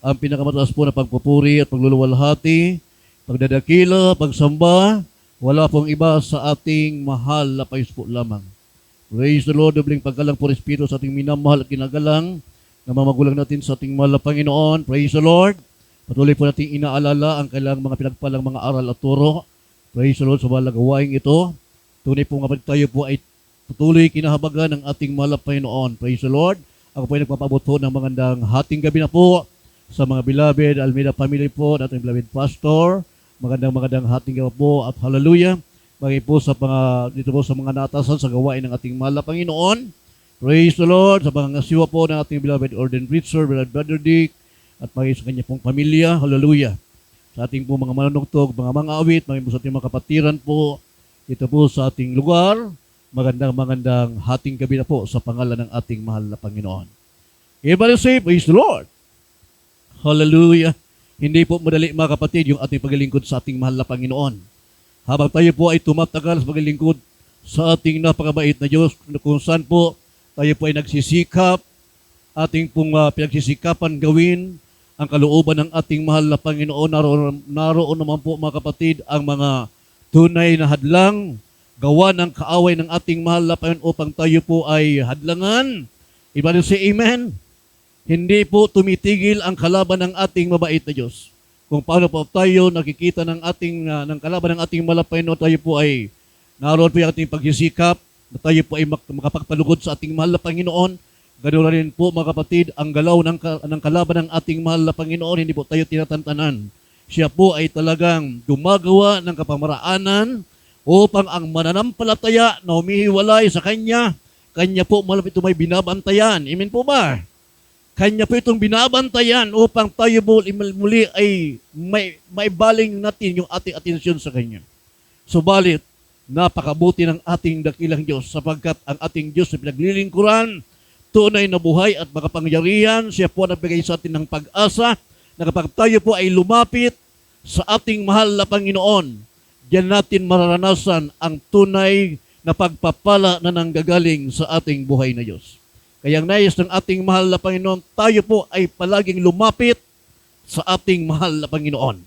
ang pinakamataas po na pagpupuri at pagluluwalhati, pagdadakila, pagsamba, wala pong iba sa ating mahal na Panginoon po lamang. Praise the Lord, dobling paggalang po Espiritu sa ating minamahal at kinagalang, na mamagulang natin sa ating mahal na Panginoon. Praise the Lord. Patuloy po natin inaalala ang kailangang mga pinagpalang mga aral at turo. Praise the Lord sa mga gawain ito. Tunay po nga tayo po ay patuloy kinahabagan ng ating mahal na Panginoon. Praise the Lord. Ako po ay nagpapabot po ng magandang hating gabi na po sa mga beloved Almeida family po, ating beloved pastor. Magandang hating gabi po at hallelujah. Bagay po sa dito po sa mga naatasan sa gawain ng ating mahal na Panginoon. Praise the Lord. Sa mga ngasiwa po ng ating beloved ordained preacher, beloved Brother Dick, at maging sa kanya pong pamilya. Hallelujah. Sa ating po mga manunugtog, mga awit, maging po sa ating mga kapatiran po, dito po sa ating lugar. Magandang hating gabi na po sa pangalan ng ating mahal na Panginoon. Everybody say, praise the Lord. Hallelujah. Hindi po madali mga kapatid yung ating paglilingkod sa ating mahal na Panginoon. Habang tayo po ay tumatagal sa paglilingkod sa ating napakabait na Diyos, kung saan po tayo po ay nagsisikap, ating pong pinagsisikapan gawin ang kalooban ng ating mahal na Panginoon. Naroon naman po mga kapatid ang mga tunay na hadlang, gawa ng kaaway ng ating mahal na Panginoon upang tayo po ay hadlangan. Ibalik si Amen. Hindi po tumitigil ang kalaban ng ating mabait na Diyos. Kung paano po tayo nakikita ng kalaban ng ating mahal na Panginoon, tayo po ay naroon po yung ating pagsisikap na tayo po ay makapagpalugod sa ating mahal na Panginoon. Ganoon rin po mga kapatid, ang galaw ng kalaban ng ating mahal na Panginoon, hindi po tayo tinatantanan. Siya po ay talagang gumagawa ng kapamaraanan upang ang mananampalataya na humihiwalay sa Kanya po malapit ito may binabantayan. Amen po ba? Kanya po itong binabantayan upang tayo muli ay may baling natin yung ating atensyon sa Kanya. Subalit, napakabuti ng ating dakilang Diyos sapagkat ang ating Diyos na pinaglilingkuran, tunay na buhay at makapangyarihan. Siya po nagbigay sa atin ng pag-asa na kapag tayo po ay lumapit sa ating mahal na Panginoon, diyan natin mararanasan ang tunay na pagpapala na nanggagaling sa ating buhay na Diyos. Kaya nais ng ating mahal na Panginoon, tayo po ay palaging lumapit sa ating mahal na Panginoon.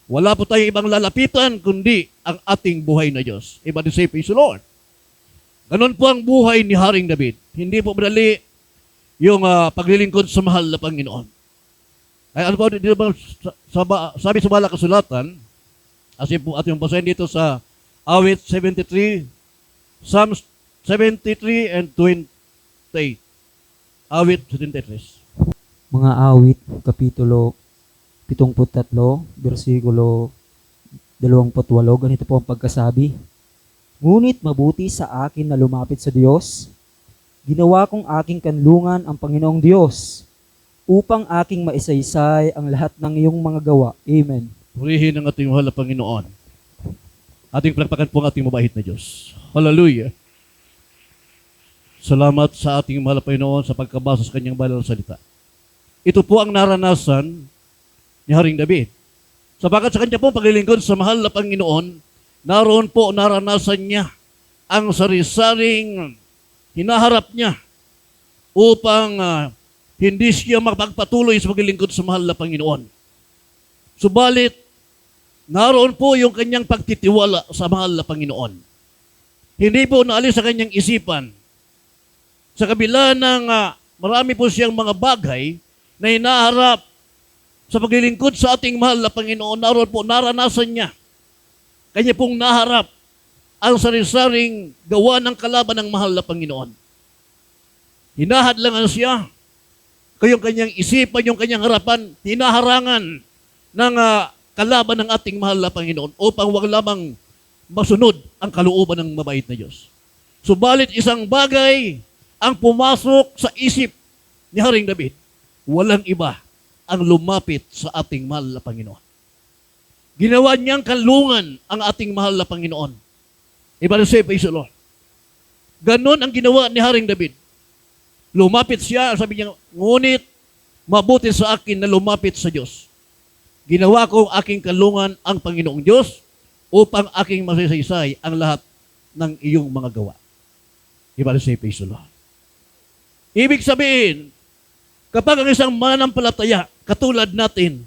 Wala po tayo ibang lalapitan kundi ang ating buhay na Diyos. Everybody say, praise the Lord. Ganon po ang buhay ni Haring David. Hindi po madali yung paglilingkod sa mahal na Panginoon. Ay ano po, sabi sa Bala Kasulatan, kasi po ating basahin dito sa Awit 73, Psalms 73 and 28. Awit 73. Mga awit, kapitulo 73, versikulo 28, ganito po ang pagkasabi. Ngunit mabuti sa akin na lumapit sa Diyos. Ginawa kong aking kanlungan ang Panginoong Diyos upang aking maisaysay ang lahat ng iyong mga gawa. Amen. Purihin ang ating mahal na Panginoon. Ating palakpakan po ang ating mabait na Diyos. Hallelujah. Salamat sa ating mahal na Panginoon sa pagkabasa sa kanyang banal na salita. Ito po ang naranasan ni Haring David. Sapagkat sa kanya po paglilingkod sa mahal na Panginoon, naroon po naranasan niya ang sari-saring hinaharap niya upang hindi siya makapagpatuloy sa paglilingkod sa mahal na Panginoon. Subalit, naroon po yung kanyang pagtitiwala sa mahal na Panginoon. Hindi po naalis sa kanyang isipan. Sa kabila ng marami po siyang mga bagay na hinaharap sa paglilingkod sa ating mahal na Panginoon, naroon po naranasan niya. Kanya pong naharap ang sari-saring gawa ng kalaban ng mahal na Panginoon. Hinahadlangan siya. Kayong kanyang isipan, yung kanyang harapan, hinaharangan ng kalaban ng ating mahal na Panginoon upang wag lamang masunod ang kalooban ng mabait na Diyos. Subalit isang bagay ang pumasok sa isip ni Haring David, walang iba ang lumapit sa ating mahal na Panginoon. Ginawa niyang kanlungan ang ating mahal na Panginoon. Ibig sabihin, praise the Lord. Ganon ang ginawa ni Haring David. Lumapit siya, sabi niya, ngunit mabuti sa akin na lumapit sa Diyos. Ginawa ko aking kanlungan ang Panginoong Diyos upang aking masasaysay ang lahat ng iyong mga gawa. Ibig sabihin, praise the Lord. Ibig sabihin, kapag ang isang mananampalataya katulad natin.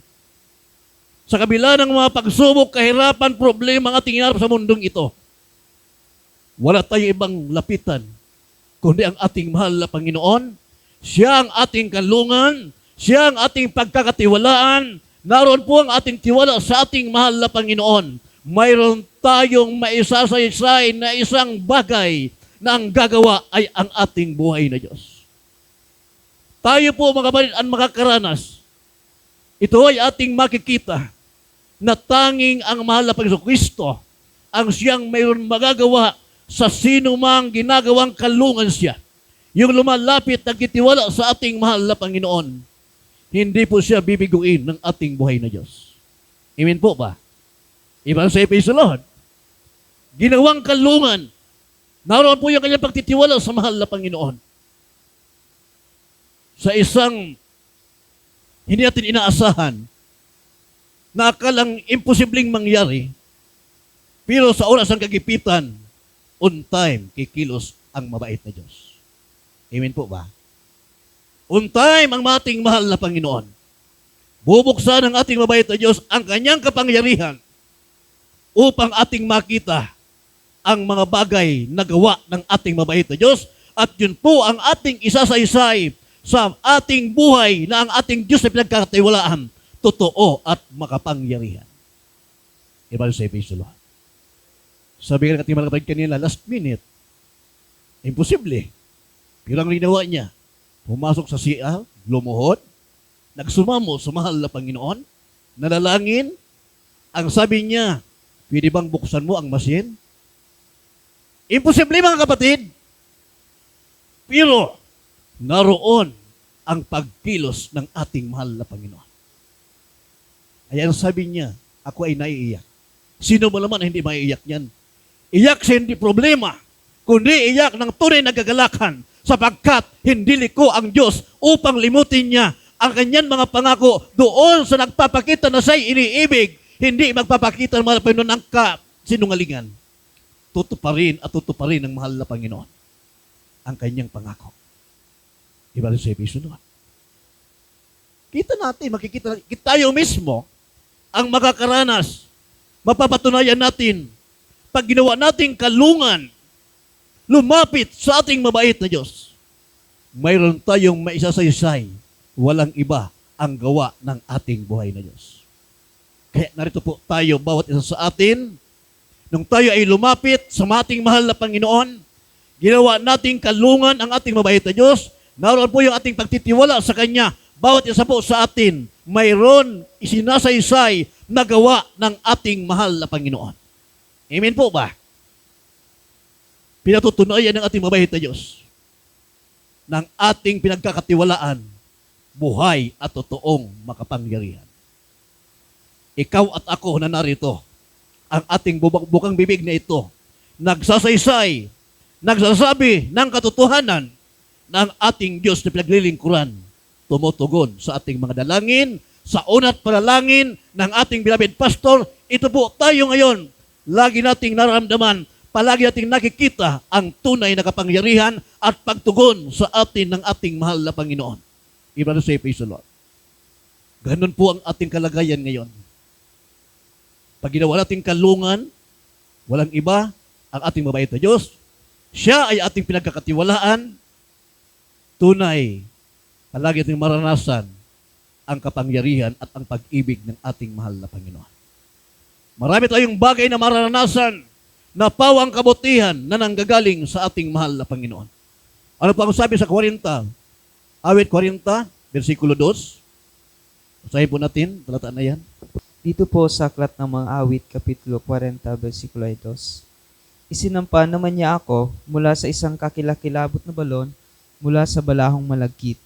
Sa kabila ng mga pagsubok, kahirapan, problema ang ating hinarap sa mundong ito, wala tayo ibang lapitan, kundi ang ating mahal na Panginoon. Siya ang ating kanlungan, siya ang ating pagkakatiwalaan. Naroon po ang ating tiwala sa ating mahal na Panginoon. Mayroon tayong maisasaysay na isang bagay na ang gagawa ay ang ating buhay na Diyos. Tayo po mga kapatid ang makakaranas. Ito ay ating makikita na tanging ang mahal na Panginoon Kristo ang siyang mayroon magagawa sa sino mang ginagawang kalungan siya. Yung lumalapit nagtitiwala sa ating mahal na Panginoon, hindi po siya bibiguin ng ating buhay na Diyos. Amen po ba? Ibang sa praise the Lord. Ginawang kalungan. Naroon po yung kanyang pagtitiwala sa mahal na Panginoon. Sa isang hindi natin inaasahan na akalang imposibleng mangyari, pero sa oras ng kagipitan, on time, kikilos ang mabait na Diyos. Amen po ba? On time ang ating mahal na Panginoon. Bubuksan ng ating mabait na Diyos ang kanyang kapangyarihan upang ating makita ang mga bagay na gawa ng ating mabait na Diyos. At yun po ang ating isasaysay sa ating buhay na ang ating Diyos na pinagkakatiwalaan, totoo at makapangyarihan. Ibang sa Episolo. Sabi ka natin mga kapatid kanina, last minute, imposible. Pero ang ginawa niya, pumasok sa CR, lumuhod, nagsumamo sa mahal na Panginoon, nanalangin, ang sabi niya, pwede bang buksan mo ang machine? Imposible mga kapatid. Pero, naroon ang pagkilos ng ating mahal na Panginoon. Ayan sabi niya, ako ay naiiyak. Sino ba naman hindi maiiyak niyan? Iyak siya hindi problema, kundi iyak ng tunay na kagalakan sapagkat hindi liko ang Diyos upang limutin niya ang kanyang mga pangako doon sa nagpapakita na siya'y iniibig, hindi magpapakita ng mga Panginoon ang sinungalingan. Tutuparin at tutuparin ng mahal na Panginoon ang kanyang pangako. Iba rin sa episode 1. Kita natin, makikita natin, tayo mismo ang makakaranas, mapapatunayan natin, pag ginawa nating kalungan, lumapit sa ating mabait na Diyos, mayroon tayong maisasaysay, walang iba ang gawa ng ating buhay na Diyos. Kaya narito po tayo, bawat isa sa atin, nung tayo ay lumapit sa ating mahal na Panginoon, ginawa nating kalungan ang ating mabait na Diyos, naroon po yung ating pagtitiwala sa Kanya, bawat isa po sa atin, mayroon isinasaysay na gawa ng ating mahal na Panginoon. Amen po ba? Pinatutunayan ng ating mabait na Diyos ng ating pinagkakatiwalaan, buhay at totoong makapangyarihan. Ikaw at ako na narito, ang ating bukang bibig na ito, nagsasaysay, nagsasabi ng katotohanan ng ating Diyos na pinaglilingkuran, tumutugon sa ating mga dalangin, sa unat panalangin ng ating beloved pastor. Ito po tayo ngayon, lagi nating nararamdaman, palagi nating nakikita ang tunay na kapangyarihan at pagtugon sa atin ng ating mahal na Panginoon. Iba na sa praise the Lord. Ganun po ang ating kalagayan ngayon. Pag ginawa nating kalungan, walang iba ang ating mabait na Diyos. Siya ay ating pinagkakatiwalaan. Tunay, palagi nating maranasan ang kapangyarihan at ang pag-ibig ng ating mahal na Panginoon. Marami tayong bagay na maranasan na pawang kabutihan na nanggagaling sa ating mahal na Panginoon. Ano pa ang sabi sa 40? Awit 40, versikulo 2. Basahin po natin, talata na yan. Dito po sa Aklat ng Mga Awit, Kapitulo 40, versikulo 2. Isinampa naman niya ako mula sa isang kakilakilabot na balon mula sa balahong malagkit.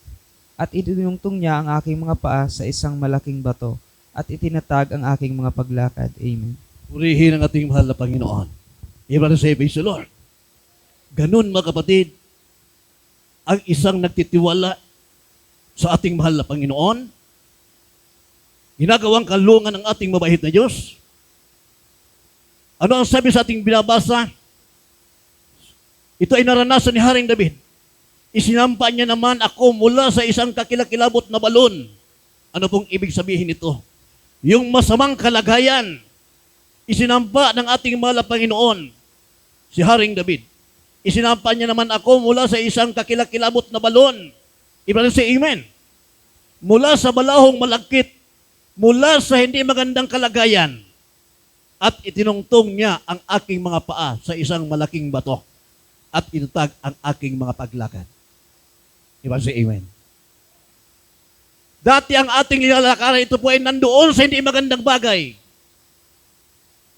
At idinungtong niya ang aking mga paa sa isang malaking bato at itinatag ang aking mga paglakad. Amen. Purihin ang ating mahal na Panginoon. Iba na sa praise the Lord. Ganun mga kapatid, ang isang nagtitiwala sa ating mahal na Panginoon, ginagawang kalungan ng ating mabait na Diyos. Ano ang sabi sa ating binabasa? Ito ay naranasan ni Haring David. Isinampa niya naman ako mula sa isang kakilakilabot na balon Ano pong ibig sabihin nito? Yung masamang kalagayan, isinampa ng ating mahal na Panginoon, si Haring David. Isinampa niya naman ako mula sa isang kakilakilabot na balon. Ibrahim say amen. Mula sa balahong malagkit, mula sa hindi magandang kalagayan, at itinungtong niya ang aking mga paa sa isang malaking bato at inutag ang aking mga paglakad. Ibrahim say amen. Dati ang ating nilalakaran, ito po ay nandoon sa hindi magandang bagay.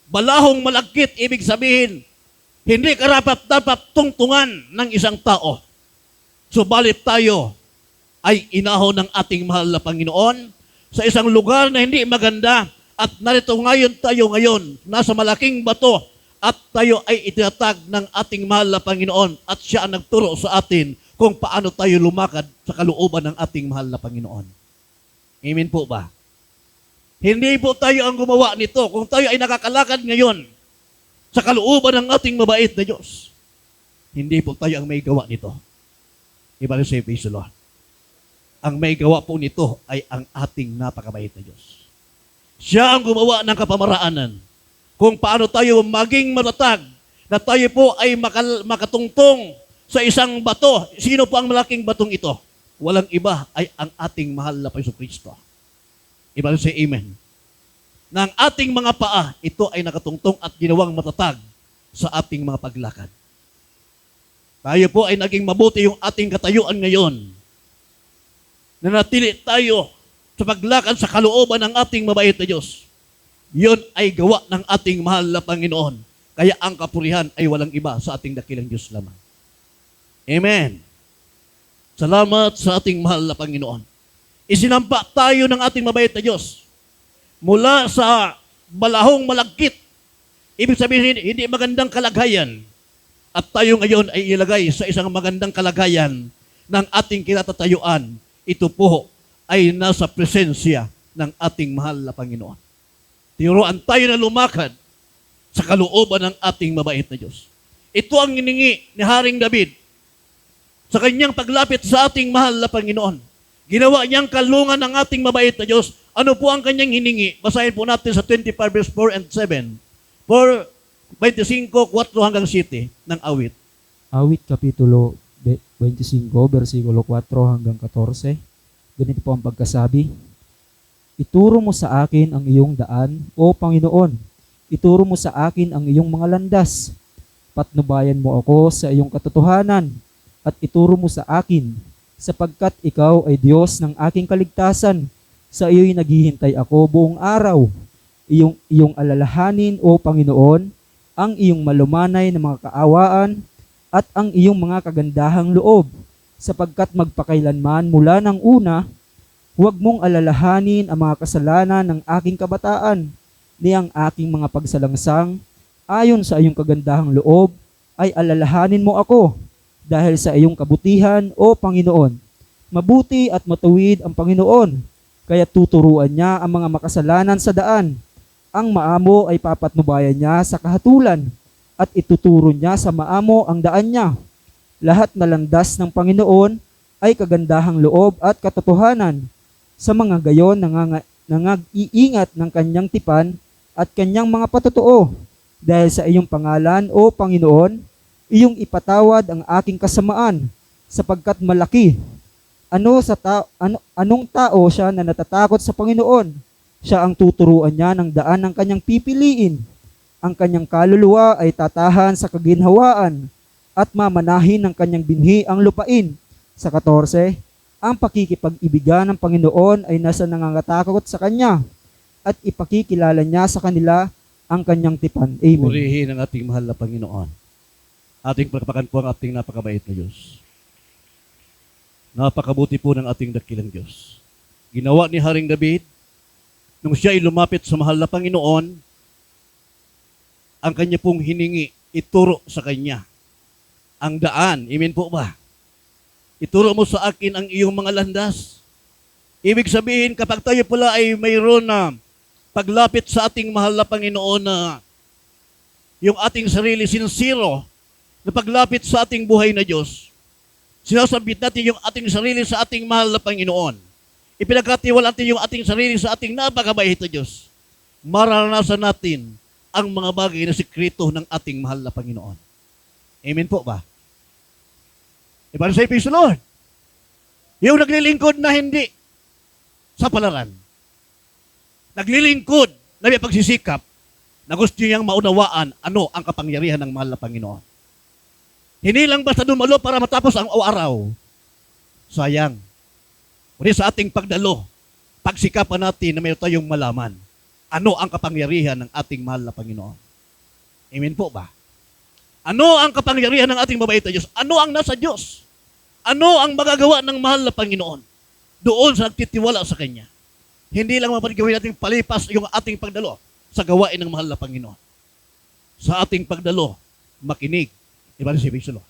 Balahong malagkit, ibig sabihin, hindi karapat-dapat tungtungan ng isang tao. Subalit tayo ay inahon ng ating mahal na Panginoon sa isang lugar na hindi maganda at narito ngayon, nasa malaking bato at tayo ay itinatag ng ating mahal na Panginoon at siya ang nagturo sa atin kung paano tayo lumakad sa kalooban ng ating mahal na Panginoon. Amen po ba? Hindi po tayo ang gumawa nito. Kung tayo ay nakakalakad ngayon sa kalooban ng ating mabait na Diyos, hindi po tayo ang may gawa nito. Ibalik sa praise the Lord. Ang may gawa po nito ay ang ating napakabait na Diyos. Siya ang gumawa ng kapamaraanan kung paano tayo maging matatag na tayo po ay makatungtong sa isang bato. Sino po ang malaking batong ito? Walang iba ay ang ating mahal na Panginoon Kristo. Ibalik sa amen. Na ang ating mga paa, ito ay nakatungtong at ginawang matatag sa ating mga paglakad. Tayo po ay naging mabuti yung ating katayuan ngayon. Nanatili tayo sa paglakad sa kalooban ng ating mabait na Diyos. Yun ay gawa ng ating mahal na Panginoon. Kaya ang kapurihan ay walang iba sa ating dakilang Diyos lamang. Amen. Salamat sa ating mahal na Panginoon. Isinampa tayo ng ating mabait na Diyos mula sa balahong malagkit. Ibig sabihin, hindi magandang kalagayan. At tayo ngayon ay ilagay sa isang magandang kalagayan ng ating kinatatayuan. Ito po ay nasa presensya ng ating mahal na Panginoon. Tinuruan tayo na lumakad sa kalooban ng ating mabait na Diyos. Ito ang hiningi ni Haring David sa kanyang paglapit sa ating mahal na Panginoon. Ginawa niyang kalungan ng ating mabait na Diyos. Ano po ang kanyang hiningi? Basahin po natin sa 25 verse 4 and 7. 25, 4 hanggang 7 ng awit. Awit Kapitulo 25, versikulo 4 hanggang 14. Ganito po ang pagkasabi. Ituro mo sa akin ang iyong daan, O Panginoon. Ituro mo sa akin ang iyong mga landas. Patnubayan mo ako sa iyong katotohanan at ituro mo sa akin, sapagkat ikaw ay Diyos ng aking kaligtasan. Sa iyo'y naghihintay ako buong araw. Iyong alalahanin, O Panginoon, ang iyong malumanay na mga kaawaan at ang iyong mga kagandahang loob, sapagkat magpakailanman mula ng una, huwag mong alalahanin ang mga kasalanan ng aking kabataan, ni ang aking mga pagsalangsang, ayon sa iyong kagandahang loob, ay alalahanin mo ako, dahil sa iyong kabutihan, O Panginoon. Mabuti at matuwid ang Panginoon, kaya tuturuan niya ang mga makasalanan sa daan. Ang maamo ay papatnubayan niya sa kahatulan, at ituturo niya sa maamo ang daan niya. Lahat na landas ng Panginoon ay kagandahang loob at katotohanan. Sa mga gayon nangag-iingat ng kanyang tipan at kanyang mga patotoo. Dahil sa iyong pangalan, O Panginoon, iyong ipatawad ang aking kasamaan, sapagkat malaki. Anong tao siya na natatakot sa Panginoon? Siya ang tuturuan niya ng daan ng kanyang pipiliin. Ang kanyang kaluluwa ay tatahan sa kaginhawaan at mamanahin ng kanyang binhi ang lupain. Sa 14, ang pakikipag-ibigan ng Panginoon ay nasa nangangatakot sa kanya at ipakikilala niya sa kanila ang kanyang tipan. Amen. Purihin ang ating mahal na Panginoon. Ating pagpakan po ang ating napakabait na Diyos. Napakabuti po ng ating dakilang Diyos. Ginawa ni Haring David, nung siya ay lumapit sa mahal na Panginoon, ang kanya pong hiningi, ituro sa kanya ang daan. Amen po ba? Ituro mo sa akin ang iyong mga landas. Ibig sabihin, kapag tayo pala ay mayroon na paglapit sa ating mahal na Panginoon na yung ating sarili sincero, na paglapit sa ating buhay na Diyos, sinasabit natin yung ating sarili sa ating mahal na Panginoon. ipinagkatiwala natin yung ating sarili sa ating napakabait na Diyos, maranasan natin ang mga bagay na sikreto ng ating mahal na Panginoon. Amen po ba? Ibang say, praise the Lord. Yung naglilingkod na hindi sa palaran. Naglilingkod na may pagsisikap na gusto niyang maunawaan ano ang kapangyarihan ng mahal na Panginoon. Hindi lang basta dumalo para matapos ang araw. Sayang. Kundi sa ating pagdalo, pagsikapan natin na mayroon tayong malaman ano ang kapangyarihan ng ating mahal na Panginoon. Amen po ba? Ano ang kapangyarihan ng ating mabait na Diyos? Ano ang nasa Diyos? Ano ang magagawa ng mahal na Panginoon? Doon sa nagtitiwala sa Kanya. Hindi lang mapagawin natin palipas yung ating pagdalo sa gawain ng mahal na Panginoon. Sa ating pagdalo, makinig. Diba si Bisulo?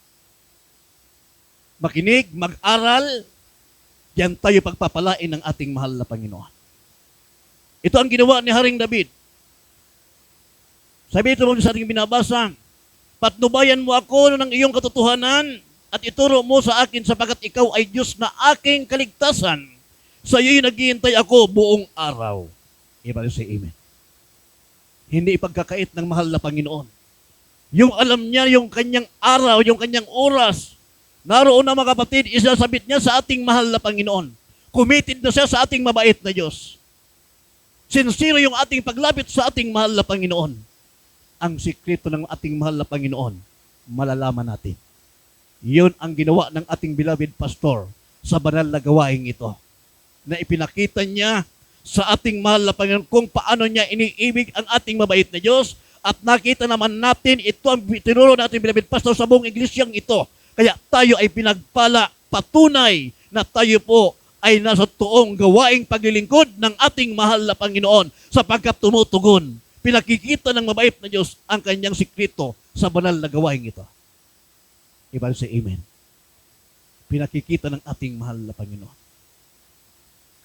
Makinig, mag-aral, diyan tayo pagpapalain ng ating mahal na Panginoon. Ito ang ginawa ni Haring David. Sabi ito mo sa ating binabasa, patnubayan mo ako ng iyong katotohanan at ituro mo sa akin sapagkat ikaw ay Diyos na aking kaligtasan. Sa iyo'y naghihintay ako buong araw. Iba rin say amen. Hindi ipagkakait ng mahal na Panginoon. Yung alam niya, yung kanyang araw, yung kanyang oras, naroon na mga kapatid, isasabit niya sa ating mahal na Panginoon. Committed na siya sa ating mabait na Diyos. Sincere yung ating paglapit sa ating mahal na Panginoon. Ang sikreto ng ating mahal na Panginoon, malalaman natin. Yun ang ginawa ng ating beloved pastor sa banal na gawaing ito. Na ipinakita niya sa ating mahal na Panginoon kung paano niya iniibig ang ating mabait na Diyos. At nakita naman natin, ito ang tinuro natin beloved pastor sa buong iglesyang ito. Kaya tayo ay pinagpala, patunay na tayo po ay nasa toong gawaing paglilingkod ng ating mahal na Panginoon sapagkat tumutugon. Pinakikita ng mabait na Diyos ang kanyang sikreto sa banal na gawaing ito. Iba sa amen. Pinakikita ng ating mahal na Panginoon.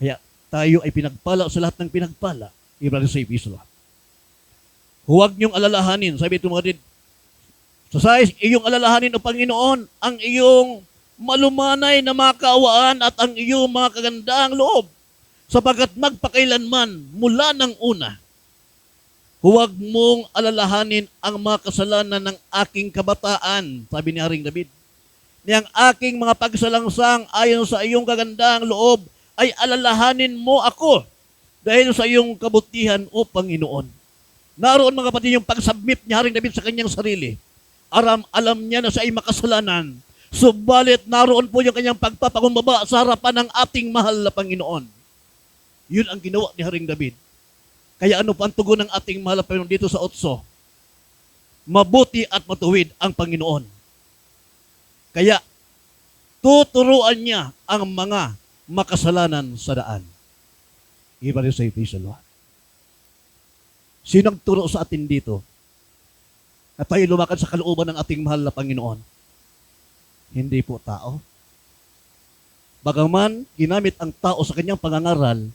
Kaya tayo ay pinagpala sa lahat ng pinagpala. Iba sa Ibisla. Huwag niyong alalahanin, sabi ito mga din, sa iyong alalahanin o Panginoon, ang iyong malumanay na mga kaawaan at ang iyong mga kagandahang loob, sapagkat magpakailanman mula ng una, huwag mong alalahanin ang mga kasalanan ng aking kabataan, sabi ni Haring David. Niyang aking mga pagsalangsang ayon sa iyong kagandahang loob, ay alalahanin mo ako dahil sa iyong kabutihan o Panginoon. Naroon mga kapatid yung pag-submit ni Haring David sa kanyang sarili. Alam niya na siya ay makasalanan. Subalit naroon po yung kanyang pagpapakumbaba sa harapan ng ating mahal na Panginoon. Yun ang ginawa ni Haring David. Kaya ano pa ang tugon ng ating mahal na Panginoon dito sa 8? Mabuti at matuwid ang Panginoon. Kaya tuturuan niya ang mga makasalanan sa daan. Iba rin sa Lord. Sino nagturo sa atin dito na tayo lumakad sa kalooban ng ating mahal na Panginoon? Hindi po tao. Bagaman ginamit ang tao sa kanyang pangangaral,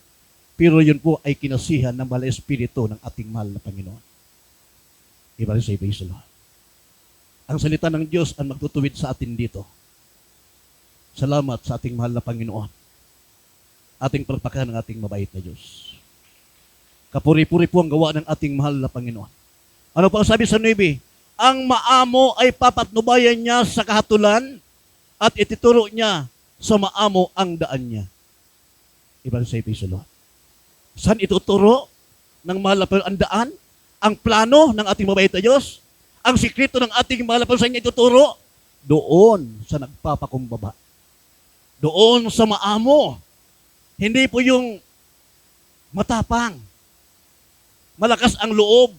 pero yun po ay kinasihan ng mahal na Espiritu ng ating mahal na Panginoon. Iba rin sa Lord. Ang salita ng Diyos ang magtutuwid sa atin dito. Salamat sa ating mahal na Panginoon. Ating palakpakan ng ating mabait na Diyos. Kapuri-puri po ang gawa ng ating mahal na Panginoon. Ano pa ang sabi sa 9? Ang maamo ay papatnubayan niya sa kahatulan at ituturo niya sa maamo ang daan niya. Ibang sa Lord. Saan ituturo ng mahal na Panginoon ang daan? Ang plano ng ating mabait na Diyos? Ang sikreto ng ating mahal na Panginoon saan niya ituturo? Doon sa nagpapakumbaba. Doon sa maamo. Hindi po yung matapang. Malakas ang loob,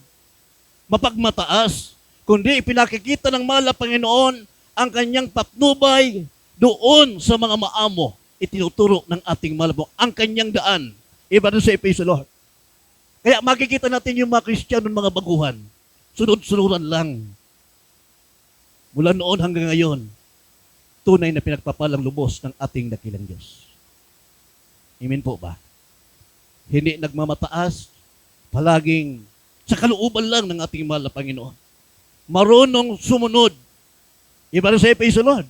mapagmataas, kundi ipinakikita ng mahal na Panginoon ang kanyang patnubay doon sa mga maamo, itinuturo ng ating mahal na Panginoon ang kanyang daan. Iba rin sa Lord. Kaya makikita natin yung mga Kristiyano, mga baguhan, sunod-sunuran lang. Mula noon hanggang ngayon, tunay na pinagpapalang lubos ng ating dakilang Diyos. Amen po ba? Hindi nagmamataas, palaging sa kalooban lang ng ating mahal na Panginoon. Marunong sumunod. Iba rin sa Lord.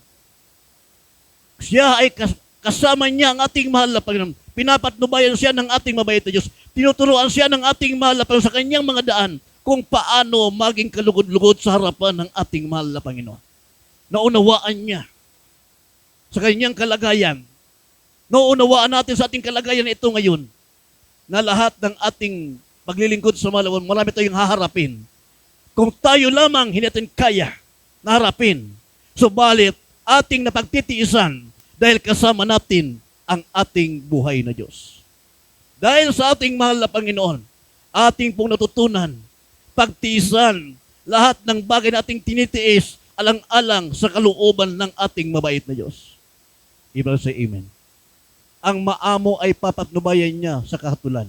Siya ay kasama niya ang ating mahal na Panginoon. Pinapatnubayan siya ng ating mabait na Diyos. Tinuturuan siya ng ating mahal na Panginoon sa kanyang mga daan kung paano maging kalugod-lugod sa harapan ng ating mahal na Panginoon. Naunawaan niya sa kanyang kalagayan. Naunawaan natin sa ating kalagayan ito ngayon na lahat ng ating paglilingkod sa malawan, marami tayong haharapin. Kung tayo lamang hindi natin kaya na harapin, subalit ating napagtitiisan dahil kasama natin ang ating buhay na Diyos. Dahil sa ating mahal na Panginoon, ating pong natutunan, pagtiisan, lahat ng bagay na ating tinitiis, alang-alang sa kalooban ng ating mabait na Diyos. Ibig say amen. Ang maamo ay papatnubayan niya sa kahatulan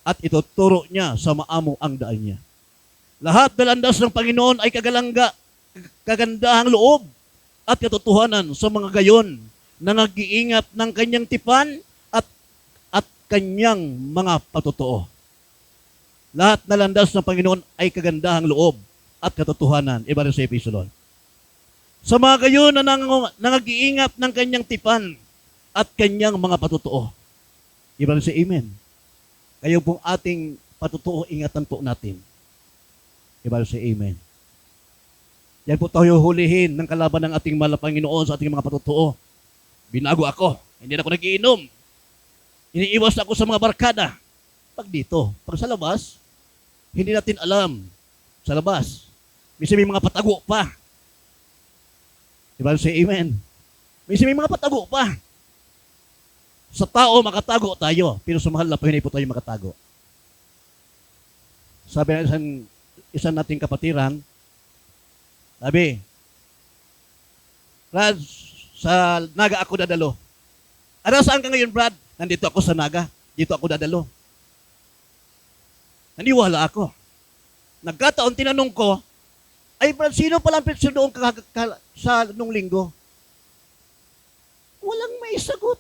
at ituturo niya sa maamo ang daan niya. Lahat na landas ng Panginoon ay kagandahang loob at katotohanan sa mga gayon na nag-iingat ng kanyang tipan at kanyang mga patotoo. Lahat na landas ng Panginoon ay kagandahang loob at katotohanan. Iba rin sa Episolon. Sa mga gayon na nag-iingat ng kanyang tipan at kanyang mga patotoo. Iba rin sa Amen. Kayo pong ating patotoo, ingatan po natin. Iba rin sa Amen. Yan po tayo hulihin ng kalaban ng ating mahal na Panginoon sa ating mga patotoo. Binago ako. Hindi na ako nagiinom. Iniiwas ako sa mga barkada. Pag dito, pag sa labas, hindi natin alam. Sa labas, minsan may mga patago pa. Diba say amen? Minsan may mga patago pa. Sa tao, makatago tayo. Pero sa mahal na Panginoon, hindi po tayo makatago. Sabi ng isang nating kapatiran, sabi, Brad, sa Naga ako dadalo. Ano, saan ka ngayon, Brad? Nandito ako sa Naga. Dito ako dadalo. Naniwala ako. Nagkataon, tinanong ko, ay Brad, sino palang picture doon sa nung linggo? Walang may sagot.